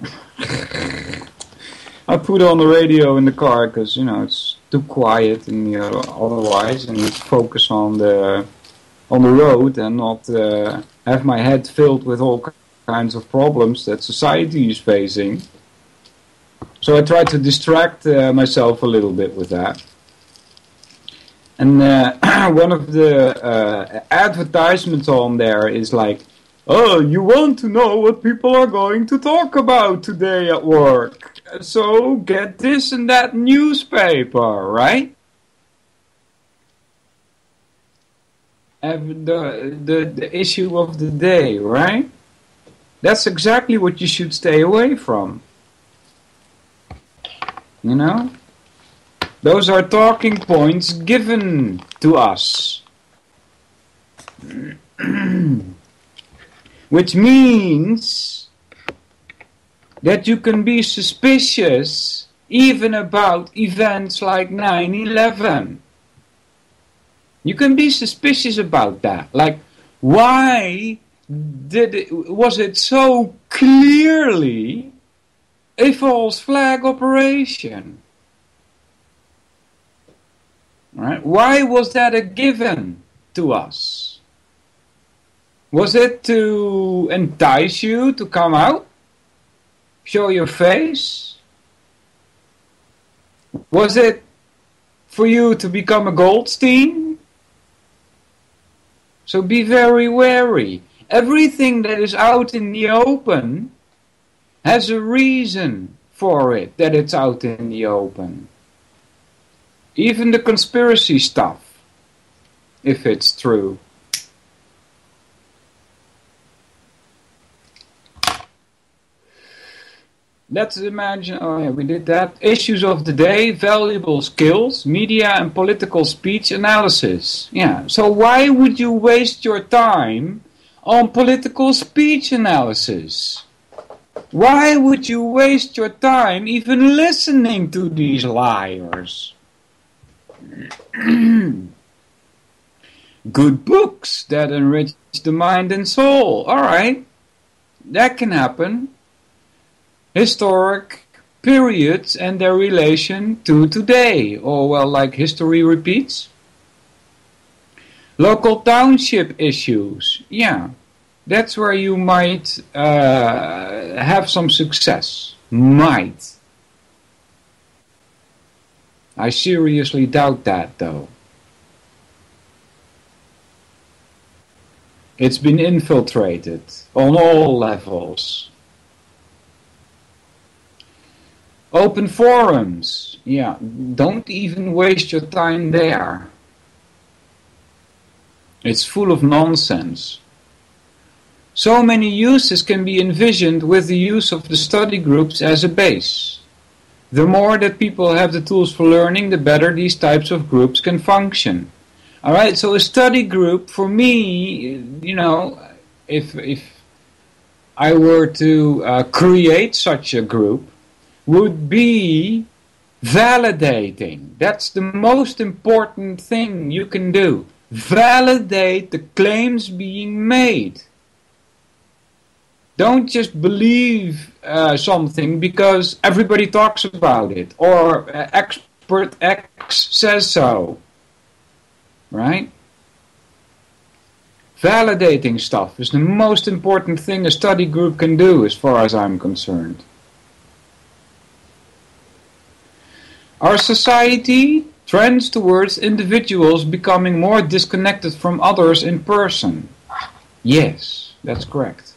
I put on the radio in the car because you know it's too quiet and otherwise, and you focus on the road and not have my head filled with all kinds of problems that society is facing. So I try to distract myself a little bit with that. And one of the advertisements on there is like, oh, you want to know what people are going to talk about today at work. So get this and that newspaper, right? The issue of the day, right? That's exactly what you should stay away from. You know? Those are talking points given to us. Which means that you can be suspicious even about events like 9/11. You can be suspicious about that. Like, why was it so clearly a false flag operation? Right? Why was that a given to us? Was it to entice you to come out? Show your face? Was it for you to become a Goldstein? So be very wary. Everything that is out in the open has a reason for it, that it's out in the open. Even the conspiracy stuff, if it's true. Let's imagine, oh yeah, we did that. Issues of the day, valuable skills, media and political speech analysis. Yeah, so why would you waste your time on political speech analysis? Why would you waste your time even listening to these liars? Good books that enrich the mind and soul. Alright, that can happen. Historic periods and their relation to today. Or, well, like history repeats. Local township issues. Yeah, that's where you might have some success. Might. I seriously doubt that, though. It's been infiltrated on all levels. Open forums. Yeah, don't even waste your time there. It's full of nonsense. So many uses can be envisioned with the use of the study groups as a base. The more that people have the tools for learning, the better these types of groups can function. Alright, so a study group, for me, you know, if I were to create such a group, would be validating. That's the most important thing you can do. Validate the claims being made. Don't just believe something because everybody talks about it or expert X says so. Right? Validating stuff is the most important thing a study group can do as far as I'm concerned. Our society trends towards individuals becoming more disconnected from others in person. Yes, that's correct.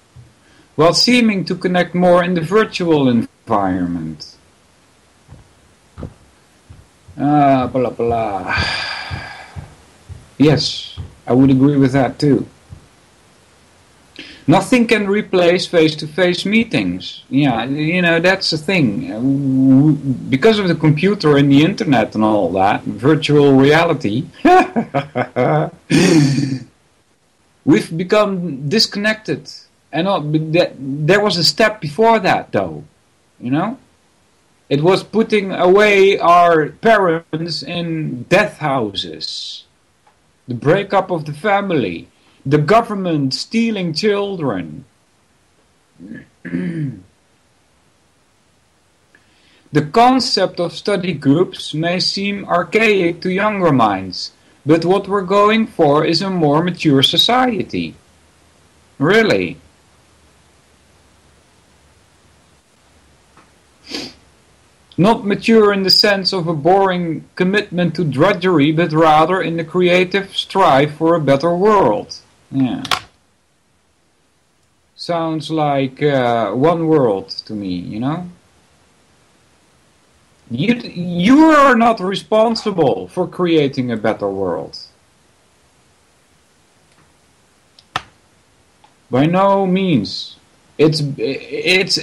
While seeming to connect more in the virtual environment. Blah blah. Yes, I would agree with that too. Nothing can replace face-to-face meetings. Yeah, you know, that's the thing. Because of the computer and the internet and all that, virtual reality, we've become disconnected. And there was a step before that, though. You know? It was putting away our parents in death houses. The breakup of the family. The government stealing children. The concept of study groups may seem archaic to younger minds, but what we're going for is a more mature society. Really. Not mature in the sense of a boring commitment to drudgery, but rather in the creative strive for a better world. Yeah. Sounds like one world to me, you know? You are not responsible for creating a better world. By no means. It's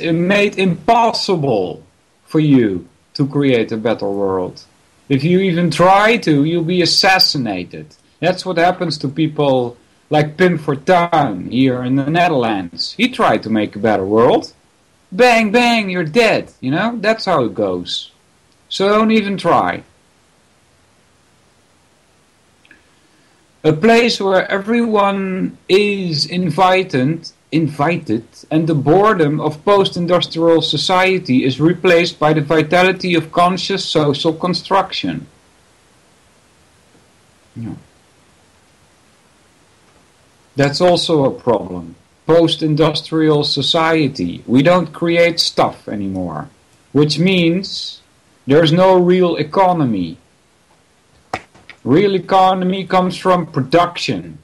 made impossible for you to create a better world. If you even try to, you'll be assassinated. That's what happens to people like Pim Fortuyn here in the Netherlands. He tried to make a better world. Bang, bang, you're dead. You know, that's how it goes. So don't even try. A place where everyone is invited, and the boredom of post-industrial society is replaced by the vitality of conscious social construction. Yeah. That's also a problem. Post-industrial society. We don't create stuff anymore, which means there's no real economy. Real economy comes from production.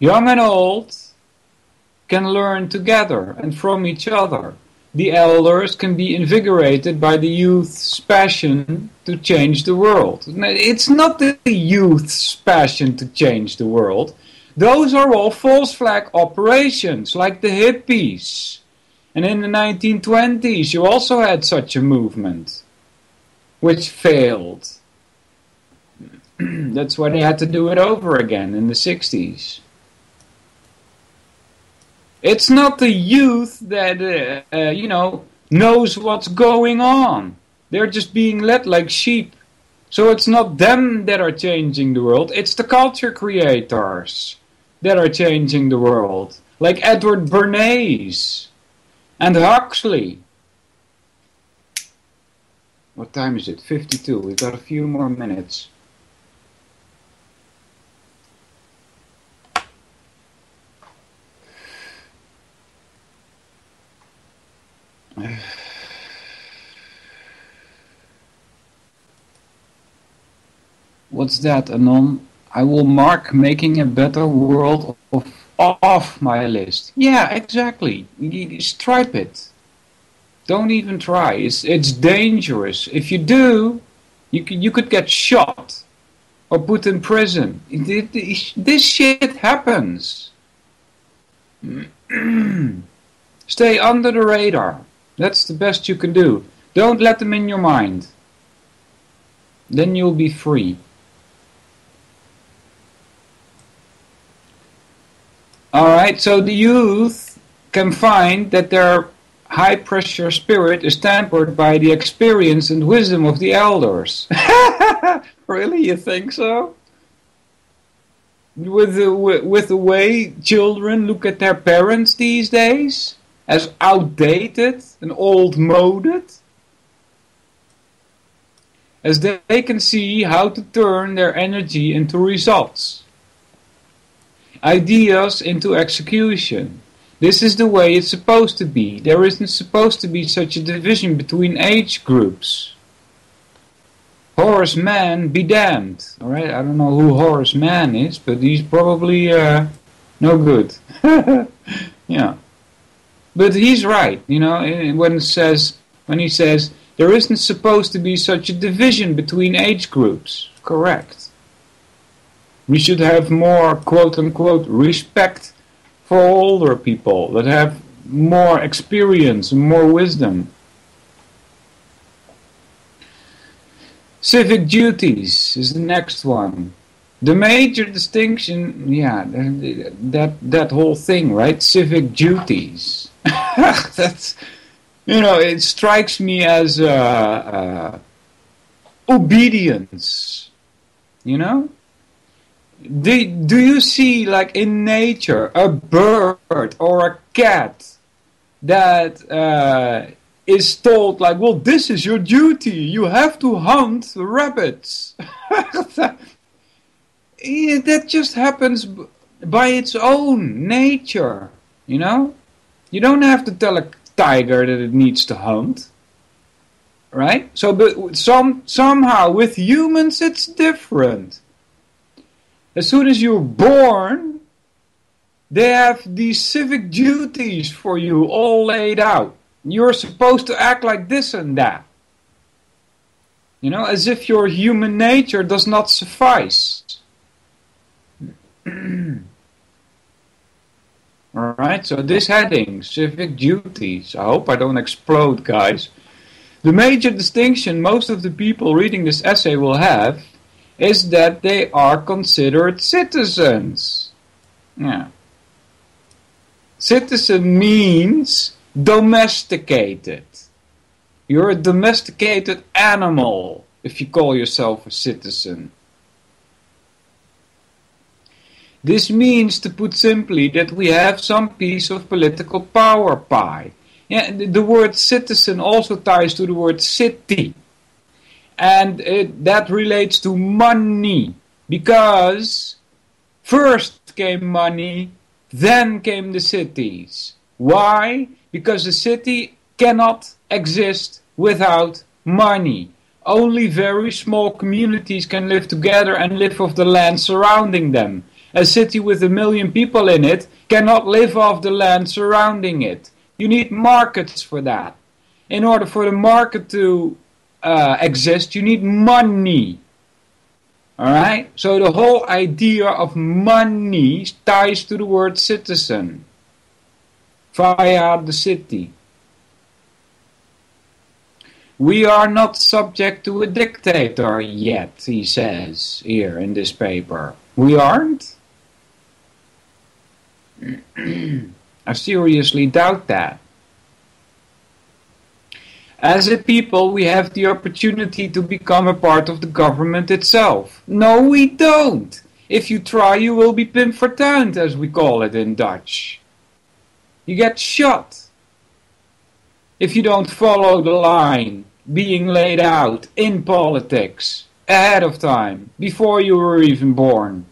Young and old can learn together and from each other. The elders can be invigorated by the youth's passion to change the world. It's not the youth's passion to change the world. Those are all false flag operations, like the hippies. And in the 1920s you also had such a movement, which failed. That's why they had to do it over again in the 60s. It's not the youth that, knows what's going on. They're just being led like sheep. So it's not them that are changing the world. It's the culture creators that are changing the world. Like Edward Bernays and Huxley. What time is it? 52. We've got a few more minutes. What's that, Anon? I will mark making a better world off my list. Yeah, exactly. You stripe it. Don't even try. It's dangerous. If you do, you could get shot or put in prison. This shit happens. Stay under the radar. That's the best you can do. Don't let them in your mind. Then you'll be free. Alright, so the youth can find that their high-pressure spirit is tempered by the experience and wisdom of the elders. Really, you think so? With the way children look at their parents these days? As outdated and old-moded? As they can see how to turn their energy into results. Ideas into execution. This is the way it's supposed to be. There isn't supposed to be such a division between age groups. Horace Mann be damned. Alright, I don't know who Horace Mann is, but he's probably no good. Yeah. But he's right, you know, when he says there isn't supposed to be such a division between age groups. Correct. We should have more, quote-unquote, respect for older people that have more experience and more wisdom. Civic duties is the next one. The major distinction, yeah, that whole thing, right? Civic duties. That's, you know, it strikes me as obedience, you know? Do you see, like in nature, a bird or a cat that is told, like, well, this is your duty, you have to hunt rabbits? That just happens by its own nature, you know? You don't have to tell a tiger that it needs to hunt. Right? So, but somehow with humans it's different. As soon as you're born, they have these civic duties for you all laid out. You're supposed to act like this and that. You know, as if your human nature does not suffice. Alright, so this heading, civic duties. I hope I don't explode, guys. The major distinction most of the people reading this essay will have is that they are considered citizens. Yeah. Citizen means domesticated. You're a domesticated animal if you call yourself a citizen. This means, to put simply, that we have some piece of political power pie. Yeah, the word citizen also ties to the word city. And that relates to money. Because first came money, then came the cities. Why? Because the city cannot exist without money. Only very small communities can live together and live off the land surrounding them. A city with 1 million people in it cannot live off the land surrounding it. You need markets for that. In order for the market to exist, you need money. Alright? So the whole idea of money ties to the word citizen via the city. We are not subject to a dictator yet, he says here in this paper. We aren't? I seriously doubt that. As a people, we have the opportunity to become a part of the government itself. No, we don't. If you try, you will be pim fortuin, as we call it in Dutch. You get shot if you don't follow the line being laid out in politics ahead of time, before you were even born.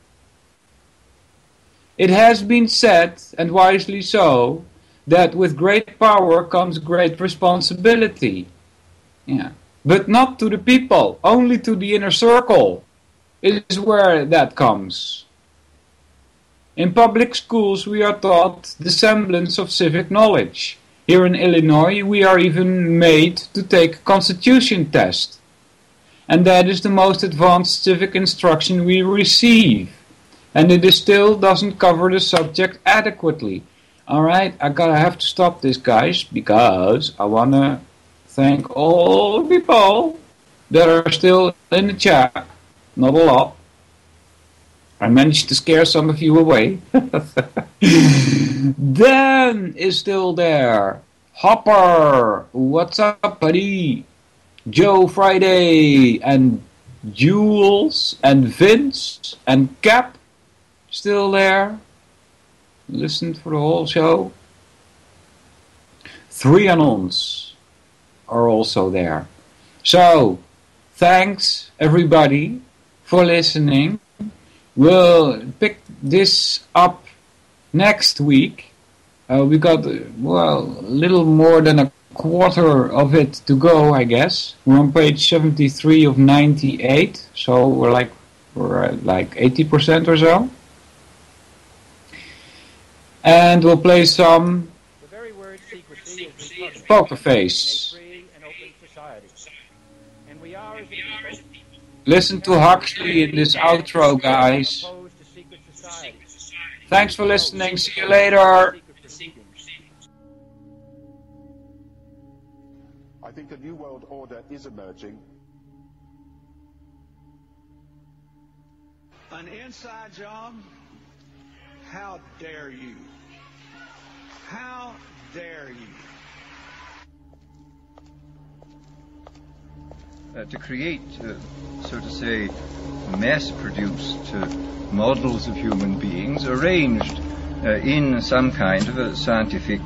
It has been said, and wisely so, that with great power comes great responsibility. Yeah. But not to the people, only to the inner circle is where that comes. In public schools we are taught the semblance of civic knowledge. Here in Illinois we are even made to take a constitution test. And that is the most advanced civic instruction we receive. And it still doesn't cover the subject adequately. Alright, I have to stop this, guys, because I want to thank all the people that are still in the chat. Not a lot. I managed to scare some of you away. Dan is still there. Hopper, what's up, buddy? Joe Friday, and Jules, and Vince, and Cap, still there. Listened for the whole show. 3 Anons are also there. So, thanks everybody for listening. We'll pick this up next week. We got, well, a little more than a quarter of it to go, I guess. We're on page 73 of 98, so we're at like 80% or so. And we'll play some Poker Face. Listen to Huxley in this outro, guys. Thanks for listening. See you later. I think a new world order is emerging. An inside job? How dare you? How dare you? To create, so to say, mass-produced models of human beings arranged in some kind of a scientific